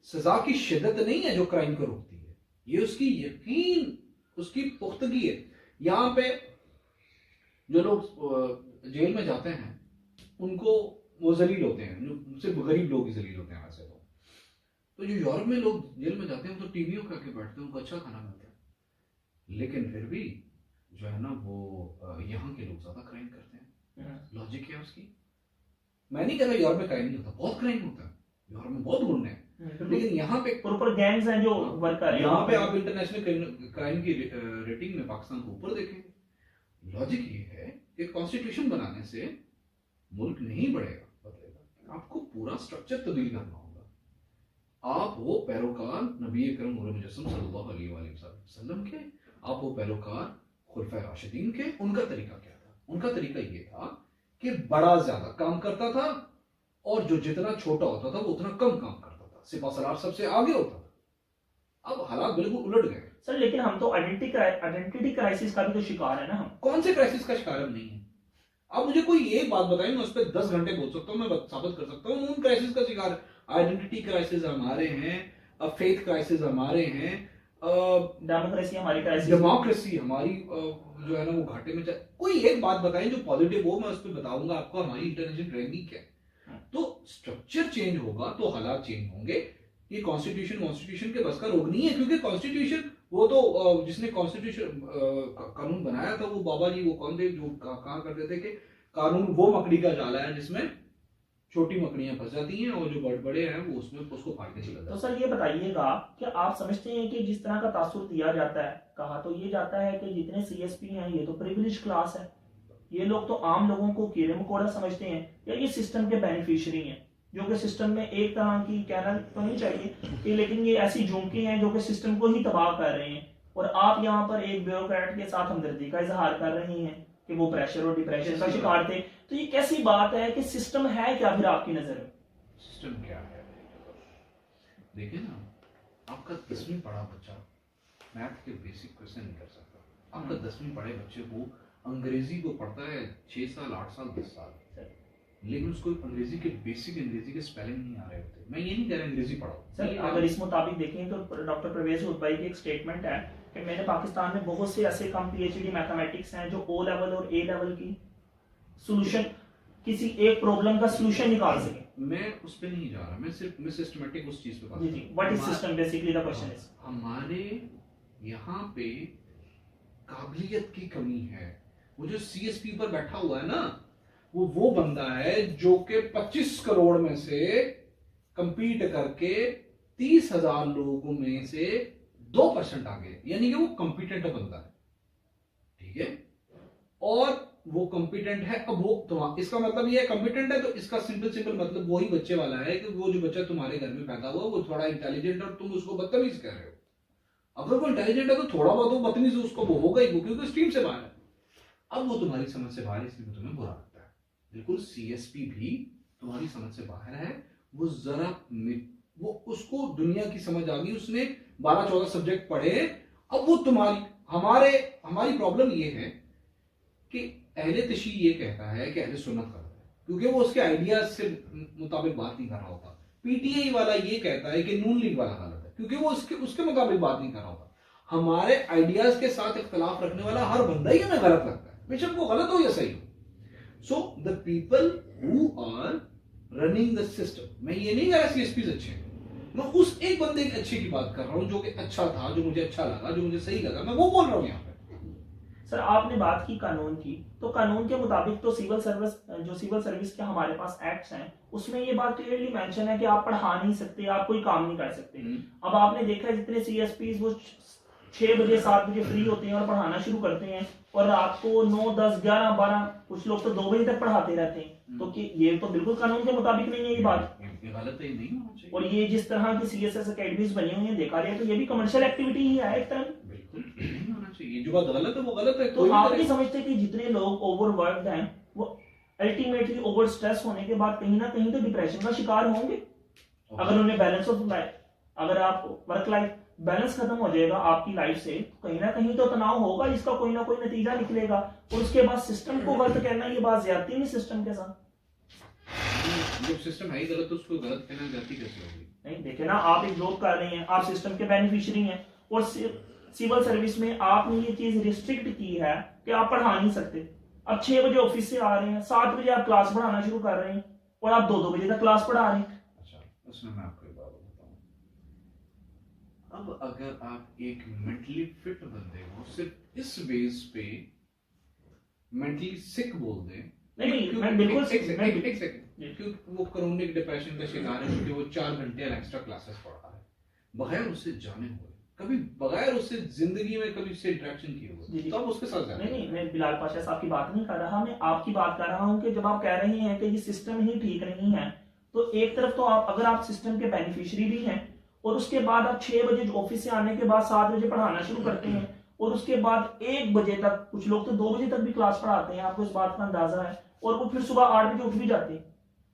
सजा की शिद्दत नहीं है जो क्राइम को रोकती है, ये उसकी यकीन, उसकी पुख्तगी है। यहाँ पे जो लोग जेल में जाते हैं उनको वो जलील होते हैं, जो सिर्फ गरीब लोग ही जलील होते हैं वैसे तो जो यूरोप में लोग जेल में जाते हैं वो तो टीवियों करके बैठते हैं, उनको अच्छा खाना मिलता है, लेकिन फिर भी जो है ना वो यहाँ के लोग ज्यादा क्राइम करते हैं। लॉजिक क्या है उसकी? मैं नहीं कह रहा यूरोप में क्राइम नहीं होता, बहुत क्राइम होता है, यूरोप में बहुत गुंडे हैं, लेकिन यहाँ पे प्रॉपर गैंग्स हैं जो वर्क कर रहे हैं। यहाँ पे आप इंटरनेशनल क्राइम की रेटिंग में पाकिस्तान को ऊपर देखेंगे। लॉजिक ये है कि कॉन्स्टिट्यूशन बनाने से मुल्क नहीं बढ़ेगा, बदलेगा, आपको पूरा स्ट्रक्चर तब्दील करना होगा। आप हो पैरोकार नबी अकरम नूर मुजस्सम सल्लल्लाहु अलैहि वसल्लम के, आप हो पैरोकार खुलफाए राशिदीन के। उनका तरीका क्या था? उनका तरीका ये था कि बड़ा ज्यादा काम करता था और जो जितना छोटा होता था वो उतना कम काम करता था, सिपा सलार सबसे आगे होता था। अब हालात बिल्कुल उलट गए सर, लेकिन हम तो आइडेंटिटी क्राइसिस का भी तो शिकार है ना। हम कौन से क्राइसिस का शिकार नहीं है? आप मुझे कोई एक बात बताएं, मैं उस पर 10 घंटे बोल सकता हूँ, मैं साबित कर सकता हूँ उन क्राइसिस का शिकार। आइडेंटिटी क्राइसिस हमारे हैं, फेथ क्राइसिस हमारे हैं, डेमोक्रेसी हमारी क्राइसिस, डेमोक्रेसी हमारी जो है ना वो घाटे में। कोई एक बात बताएं जो पॉजिटिव हो, मैं उस पर बताऊंगा आपको हमारी इंटरनेशनल ट्रेनिंग क्या है। तो स्ट्रक्चर चेंज होगा तो हालात चेंज होंगे। ये कॉन्स्टिट्यूशन के बस का रोग नहीं है, क्योंकि कॉन्स्टिट्यूशन वो तो जिसने कॉन्स्टिट्यूशन कानून बनाया था वो बाबा जी, वो कौन थे जो कहा करते थे कि कानून वो मकड़ी का जाला है जिसमें छोटी मकड़ियां फंस जाती हैं और जो बड़े हैं वो उसमें उसको फाड़ के चला जाता है। तो सर ये बताइएगा कि आप समझते हैं कि जिस तरह का तासुर दिया जाता है, कहा तो ये जाता है कि जितने सीएसपी हैं ये तो प्रिविलेज क्लास है, ये लोग तो आम लोगों को कीड़े मकोड़ा समझते हैं, या ये सिस्टम के बेनिफिशियरी हैं, जो कि सिस्टम में एक तरह की कहना तो नहीं चाहिए कि, लेकिन ये ऐसी झोंके हैं जो कि सिस्टम को ही तबाह कर रहे हैं। और आप यहाँ पर एक ब्यूरोक्रेट के साथ हमदर्दी का इजहार कर रही हैं कि वो प्रेशर और डिप्रेशन का शिकार थे। तो ये कैसी बात है कि सिस्टम है क्या फिर आपकी नजर में? सिस्टम क्या है? देखिए ना, आपका 10वीं पढ़ा बच्चा मैथ के बेसिक क्वेश्चन नहीं कर सकता। आपका 10वीं पढ़े बच्चे को अंग्रेजी को पढ़ता है 6 साल 8 साल 10 साल, लेकिन उसको अंग्रेजी के बेसिक अंग्रेजी के स्पेलिंग नहीं आ रहे होते। मैं ये नहीं कह रहा अंग्रेजी पढ़ाओ सर, अगर इस मुताबिक देखें तो डॉक्टर परवेज हुसैन की एक स्टेटमेंट है कि मैंने पाकिस्तान में बहुत से ऐसे कम पीएचडी मैथमेटिक्स हैं जो ओ लेवल और ए लेवल की सॉल्यूशन, किसी एक प्रॉब्लम का सॉल्यूशन निकाल सके। मैं उस पे नहीं जा रहा, मैं सिस्टमैटिक उस चीज पे बात जी जी, what is system basically the question is. हमारे यहाँ पे काबिलियत की कमी है। वो जो सीएसपी पर बैठा हुआ है ना, वो बंदा है जो कि 25 करोड़ में से कंपीट करके 30,000 लोगों में से 2% आगे, यानी कि वो कॉम्पिटेंट बंदा है, ठीक है। और वो कॉम्पिटेंट है। अब वो तो इसका मतलब ये है कॉम्पिटेंट है, तो इसका सिंपल मतलब वही बच्चे वाला है कि वो जो बच्चा तुम्हारे घर में पैदा हुआ वो थोड़ा इंटेलिजेंट और तुम उसको बदतमीज कह रहे हो। अगर वो इंटेलिजेंट है तो थोड़ा बहुत वो बदतमीज उसको वो होगा ही, क्योंकि स्ट्रीम से बाहर है। अब वो तुम्हारी समझ से बाहर है, इसलिए तुम्हें बुरा लगता है। बिल्कुल सीएसपी भी तुम्हारी समझ से बाहर है, वो जरा वो उसको दुनिया की समझ आ गई, उसने 12-14 सब्जेक्ट पढ़े, अब वो हमारी प्रॉब्लम ये है कि अहले तशी ये कहता है कि अहले सुन्नत गलत है, क्योंकि वो उसके आइडियाज से मुताबिक बात नहीं कर रहा होता। पीटीआई वाला ये कहता है कि नून लीग वाला गलत है, क्योंकि वो उसके मुताबिक बात नहीं कर रहा होता। हमारे आइडियाज के साथ इख्तलाफ रखने वाला हर बंदा ही हमें गलत लगता है, बेशक वो गलत हो या सही हो। So the people who are running the system, मैं ये नहीं कह रहा सीएसपी अच्छे हैं, मैं उस एक बंदे के अच्छे की बात कर रहा हूं जो कि अच्छा था, जो मुझे अच्छा लगा, जो मुझे सही लगा, मैं वो बोल रहा हूं यहाँ पे। सर आपने बात की कानून की, तो कानून के मुताबिक तो सिविल सर्विस के हमारे पास एक्ट्स हैं, उसमें ये बात क्लियरली मेंशन है कि आप पढ़ा नहीं सकते, आप कोई काम नहीं कर सकते। अब आपने देखा है जितने सीएसपी वो 6 बजे 7 बजे फ्री होते हैं और पढ़ाना शुरू करते हैं, और रात को 9 10 11 12 कुछ लोग तो 2 बजे तक पढ़ाते रहते हैं। तो कि ये तो बिल्कुल कानून के मुताबिक नहीं है ये बात, ये गलत है, नहीं होना चाहिए। और ये जिस तरह की सीएसएस एकेडमीज बनी हुई है देखा जाए तो ये भी कमर्शियल एक्टिविटी ही है एक तरह। बिल्कुल नहीं होना चाहिए, जो बात गलत है वो गलत है। तो आप नहीं समझते कि जितने लोग ओवरवर्क्ड हैं वो अल्टीमेटली ओवर स्ट्रेस होने के बाद कहीं ना कहीं तो डिप्रेशन का शिकार होंगे। अगर उन्हें बैलेंस ऑफ लाइफ, अगर आप वर्क लाइफ बैलेंस खत्म हो जाएगा आपकी लाइफ से, कहीं ना कहीं तो तनाव होगा जिसका कोई ना कोई नतीजा निकलेगा, और उसके बाद सिस्टम को गलत कहना ये बात ज्यादती नहीं सिस्टम के साथ। जब सिस्टम है ही गलत तो उसको गलत कहना जाती कैसे होगी? नहीं देखे ना, आप एक जॉब कर रहे हैं, आप सिस्टम के बेनिफिशियरी हैं, और सिविल सर्विस में आपने ये चीज रिस्ट्रिक्ट की है कि आप पढ़ा नहीं सकते। अब 6 बजे ऑफिस से आ रहे हैं, 7 बजे आप क्लास पढ़ाना शुरू कर रहे हैं, और आप 2-2 बजे तक क्लास पढ़ा रहे हैं। अच्छा, उसमें मैं आपको एक बात बताता हूँ। अब अगर आप एक मेंटली फिट बंदे को सिर्फ इस बेस पे मेंटली सिक बोल दें, नहीं मैं बिल्कुल एक सेकंड, क्योंकि वो क्रोनिक डिप्रेशन का शिकार है, क्योंकि वो 4 घंटे एक्स्ट्रा क्लासेस पढ़ रहा है बगैर उससे जाने हुए, कभी बगैर उससे जिंदगी में कभी उससे इंटरेक्शन किए हुए, तो आप उसके साथ जाने। नहीं मैं बिलाल पाशा साहब की बात नहीं कर रहा, मैं आपकी बात कर रहा हूँ कि जब आप कह रहे हैं कि ये सिस्टम ही ठीक नहीं है, तो एक तरफ तो आप अगर आप सिस्टम के बेनिफिशियरी भी हैं, और उसके बाद आप 6 बजे ऑफिस से आने के बाद 7 बजे पढ़ाना शुरू करते हैं, और उसके बाद 1 बजे तक, कुछ लोग तो 2 बजे तक भी क्लास पढ़ाते हैं, आपको इस बात का अंदाजा है, और वो फिर सुबह 8 बजे उठ भी जाते हैं।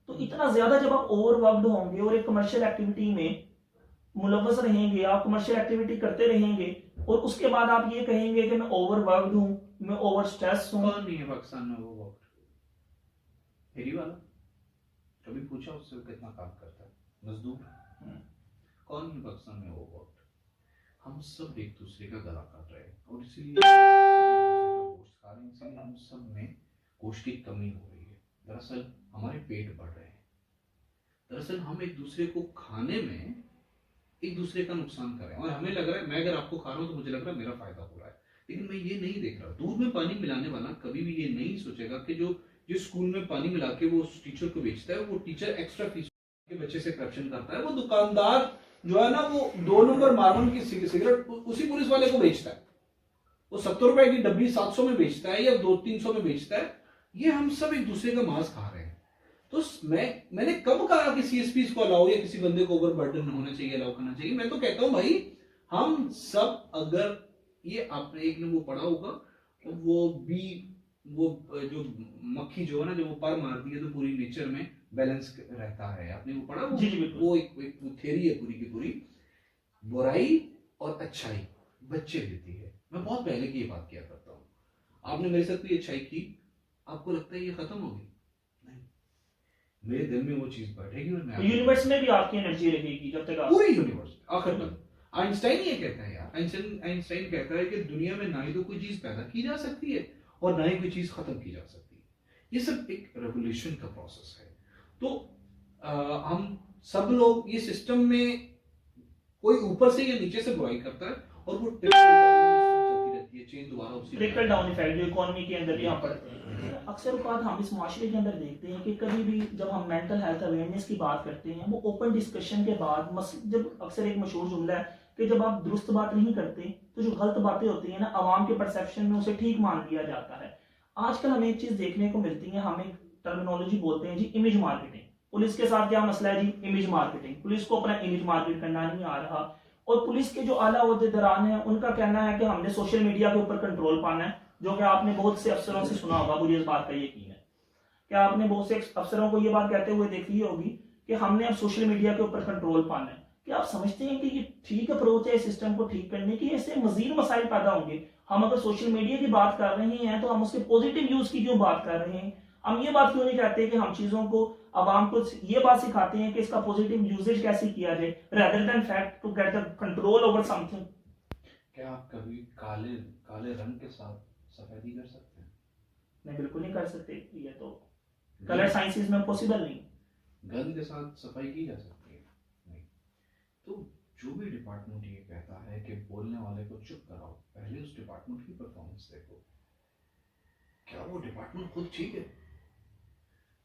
तो इतना ज्यादा जब आप ओवरवर्क्ड होंगे और एक कमर्शियल एक्टिविटी में मुलव्वस रहेंगे, आप कमर्शियल एक्टिविटी करते रहेंगे, और उसके बाद आप ये कहेंगे कि मैं ओवरवर्क्ड हूं, मैं ओवर स्ट्रेस हूं। कौन नहीं है पाकिस्तान में ओवरवर्क्ड? हेरी वाला कभी पूछा उससे कितना काम करता है? मजदूर कौन है पाकिस्तान में ओवरवर्क्ड? हम सब एक दूसरे का गला काट रहे हैं, और इसीलिए गोश्त खा रहे हैं, इसीलिए हम सब में गोश्त की कमी हो रही है। दरअसल हमारे पेट बढ़ रहे हैं, दरअसल हम एक दूसरे को खाने में एक दूसरे का नुकसान कर रहे हैं, और हमें लग रहा है, मैं अगर आपको खा रहा हूं तो मुझे लग रहा है मेरा फायदा हो रहा है, लेकिन मैं ये नहीं देख रहा। दूध में पानी मिलाने वाला कभी भी ये नहीं सोचेगा कि जो जिस स्कूल में पानी मिला के वो उस टीचर को बेचता है, वो टीचर एक्स्ट्रा फीस के बच्चे से करप्शन करता है, वो दुकानदार जो है ना वो 2 नंबर मार्बल की सिगरेट उसी पुलिस वाले को बेचता है, वो 70 रुपए की डब्बी 700 में बेचता है या 200-300 में बेचता है। ये हम सब एक दूसरे का मांस खा रहे हैं। तो मैंने कब कहा कि सीएसपी को अलाउ या किसी बंदे को ओवरबर्डन होना चाहिए, अलाउ करना चाहिए? मैं तो कहता हूं भाई, हम सब अगर ये आपने एक ने वो पढ़ा होगा, वो जो मक्खी जो है ना, जब वो पर मारती है तो पूरी नेचर में बैलेंस रहता है, आपने वो पढ़ा? वो एक थ्योरी है पूरी की पूरी, बुराई और अच्छाई बच्चे देती है। मैं बहुत पहले की ये बात किया करता हूँ, आपने मेरे साथ कोई अच्छाई की, आपको लगता है ये खत्म होगी? नहीं, मेरे दिल में वो चीज बैठेगी, और मैं यूनिवर्स में भी आपकी एनर्जी रहेगी जब तक पूरी यूनिवर्स आखिर तक। आइंस्टाइन ये कहता है यार, आइंस्टाइन कहता है कि दुनिया में ना ही तो कोई चीज पैदा की जा सकती है और ना ही कोई चीज खत्म की जा सकती है, ये सब एक रेवोल्यूशन का प्रोसेस है। तो हम सब लोग ये सिस्टम में कोई ऊपर से या नीचे से बुराई करता है, और वो चलती रहती है, चेन दोबारा उसी ट्रिकल डाउन इफेक्ट जो इकोनॉमी के अंदर यहाँ पड़ते हैं। अक्सर औकात हम इस माशरे के अंदर देखते हैं कि कभी भी जब हम मेंटल हेल्थ अवेयरनेस की बात करते हैं, वो ओपन डिस्कशन के बाद जब अक्सर एक मशहूर जुमला है कि जब आप दुरुस्त बात नहीं करते तो जो गलत बातें होती है ना, आवाम के परसेप्शन में उसे ठीक मान लिया जाता है। आजकल हमें एक चीज देखने को मिलती है, हम एक टर्मिनोलॉजी बोलते हैं जी, इमेज मार्केटिंग। पुलिस के साथ क्या मसला है जी? Image marketing. पुलिस को अपना इमेज मार्केट करना नहीं आ रहा, और पुलिस के जो आला ओहदेदारान हैं उनका कहना है कि हमने सोशल मीडिया के ऊपर कंट्रोल पाना है, जो कि आपने बहुत से अफसरों से सुना होगा, मुझे इस बात का यकीन है। क्या आपने बहुत से अफसरों को ये बात कहते हुए देखी होगी कि हमने अब सोशल मीडिया के ऊपर कंट्रोल पाना है? क्या आप समझते हैं कि ये ठीक अप्रोच है सिस्टम को ठीक करने की? इससे मजीद मसाइल पैदा होंगे। हम अगर सोशल मीडिया की बात कर रहे हैं तो हम उसके पॉजिटिव यूज की क्यों बात कर रहे हैं? हम ये बात क्यों नहीं कहते कि हम चीजों को आवाम को ये बात सिखाते हैं कि इसका पॉजिटिव यूजेज कैसे किया जाए, rather than fact to get the control over something. क्या आप कभी काले काले रंग के साथ सफेदी कर सकते हैं? नहीं, बिल्कुल नहीं कर सकते। ये तो कलर साइंसेस में पॉसिबल नहीं। गन के साथ सफाई की जा सकती है? नहीं। तो जो भी डिपार्टमेंट ये कहता है कि बोलने वाले को चुप कराओ, पहले उस डिपार्टमेंट की परफॉर्मेंस देखो। क्या वो डिपार्टमेंट खुद ठीक है?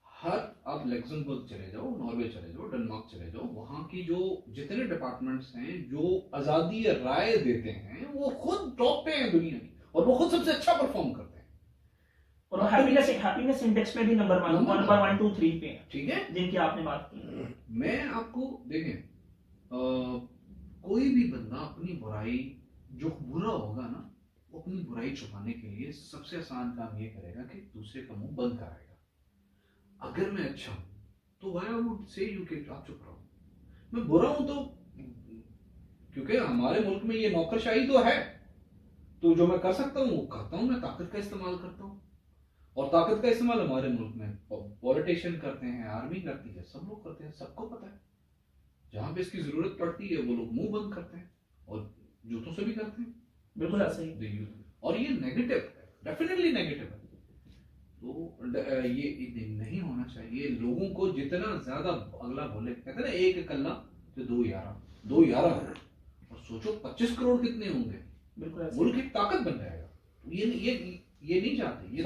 हर आप लग्जमबर्ग चले जाओ, नॉर्वे चले जाओ, डेनमार्क चले जाओ, वहां की जो जितने डिपार्टमेंट्स हैं जो आजादी राय देते हैं वो खुद टॉप पे हैं दुनिया की, और वो खुद सबसे अच्छा परफॉर्म करते हैं। और हैप्पीनेस इंडेक्स में भी नंबर 1, 2, 3 पे हैं। ठीक है, जिनकी आपने बात की। मैं आपको देखें, कोई भी बंदा अपनी बुराई, जो बुरा होगा ना, वो अपनी बुराई छुपाने के लिए सबसे आसान काम ये करेगा कि दूसरे का मुंह बंद कराएगा। अगर मैं अच्छा हूं तो why I would say you कि आप चुप रहो। मैं बुरा हूं तो, क्योंकि हमारे मुल्क में ये नौकरशाही तो है, तो जो मैं कर सकता हूं वो करता हूं। मैं ताकत का इस्तेमाल करता हूं, और ताकत का इस्तेमाल हमारे मुल्क में पॉलिटिशियन करते हैं, आर्मी करती है, सब लोग करते हैं, सबको पता है। जहां पे इसकी जरूरत पड़ती है वो लोग मुंह बंद करते हैं, और जूतों से भी करते हैं। बिल्कुल ऐसे ही। और ये नेगेटिव है, डेफिनेटली नेगेटिव है। तो ये नहीं होना चाहिए। लोगों को जितना ज्यादा अगला बोले, कहते हैं ना, एक कल्ला तो दो यारा, और सोचो 25 करोड़ कितने होंगे, बिल्कुल मुल्क एक ताकत बन जाएगा। ये नहीं चाहते। ये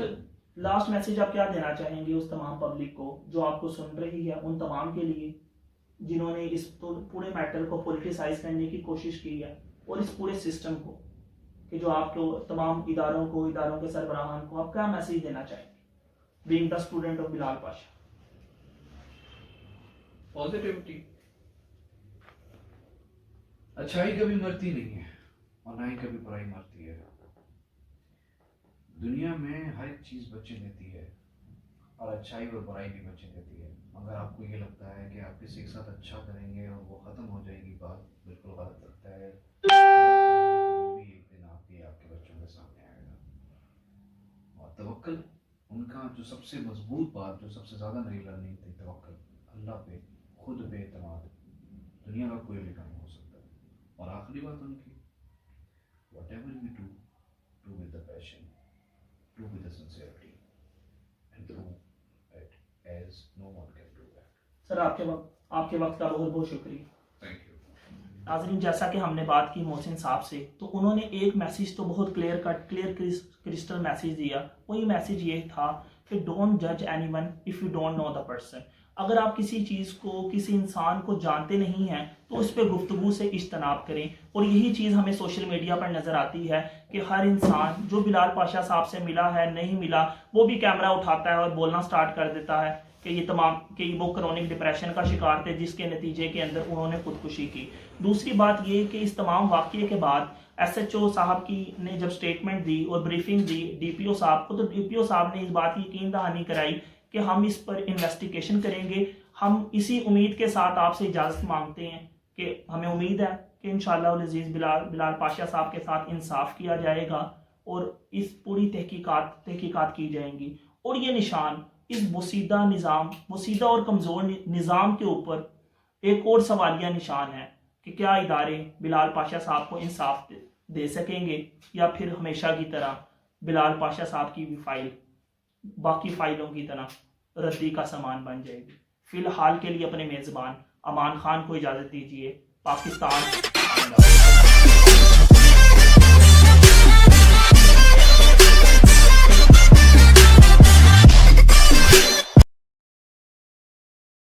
लास्ट मैसेज आप क्या देना चाहेंगे उस तमाम पब्लिक को जो आपको सुन रही है, उन तमाम के लिए जिन्होंने इस पूरे मैटर को पॉलिटिसाइज करने की कोशिश की है, और इस पूरे सिस्टम को, कि जो आपको तमाम इदारों के सरबराहान को आप क्या मैसेज देना चाहेंगे, being the student of Bilal Pasha? Positivity. अच्छाई कभी मरती नहीं है, और ना ही कभी बुराई मरती है। दुनिया में हर एक चीज बच्चे देती है, और अच्छाई और बुराई भी बच्चे देती है। अगर आपको ये लगता है कि आप किसी के साथ अच्छा करेंगे और वो खत्म हो जाएगी बात, बिल्कुल गलत लगता है। वो भी एक दिन आपके बच्चों के सामने आएगा। और तवक्कल, उनका जो सबसे मजबूत बात, जो सबसे ज्यादा मेरी लर्निंग थी, तवक्कल, अल्लाह पे, खुद पे एतमाद, दुनिया का कोई भी काम हो सकता है। और आखिरी बात उनकी, whatever you do, do with the passion, do with the sincerity, and do it as no one can do that. Sir, आपके वक्त का बहुत बहुत शुक्रिया। Thank you. नाज़रीन, जैसा कि हमने बात की मोहसिन साहब से, तो उन्होंने एक मैसेज तो बहुत क्लियर क्रिस्टल मैसेज दिया। वही मैसेज ये था कि डोंट जज anyone if you don't know the person. अगर आप किसी चीज़ को, किसी इंसान को जानते नहीं हैं तो उस पर गुफ्तगू से इज्तनाब करें। और यही चीज़ हमें सोशल मीडिया पर नज़र आती है कि हर इंसान जो बिलाल पाशा साहब से मिला है, नहीं मिला, वो भी कैमरा उठाता है और बोलना स्टार्ट कर देता है कि वो क्रोनिक डिप्रेशन का शिकार थे, जिसके नतीजे के अंदर उन्होंने खुदकुशी की। दूसरी बात ये कि इस तमाम वाक़ये के बाद SHO साहब ने जब स्टेटमेंट दी और ब्रीफिंग दी DPO साहब को, तो DPO साहब ने इस बात की यकीन दहानी कराई कि हम इस पर इन्वेस्टिगेशन करेंगे। हम इसी उम्मीद के साथ आपसे इजाज़त मांगते हैं कि हमें उम्मीद है कि इंशाअल्लाह अज़ीज़ बिलाल पाशा साहब के साथ इंसाफ किया जाएगा और इस पूरी तहकीकात की जाएंगी। और ये निशान इस बोसीदा और कमज़ोर निज़ाम के ऊपर एक और सवालिया निशान है कि क्या इदारे बिलाल पाशा साहब को इंसाफ दे सकेंगे, या फिर हमेशा की तरह बिलाल पाशा साहब की भी फाइल बाकी फाइलों की तरह रद्दी का सामान बन जाएगी। फिलहाल के लिए अपने मेज़बान अमान खान को इजाज़त दीजिए। पाकिस्तान।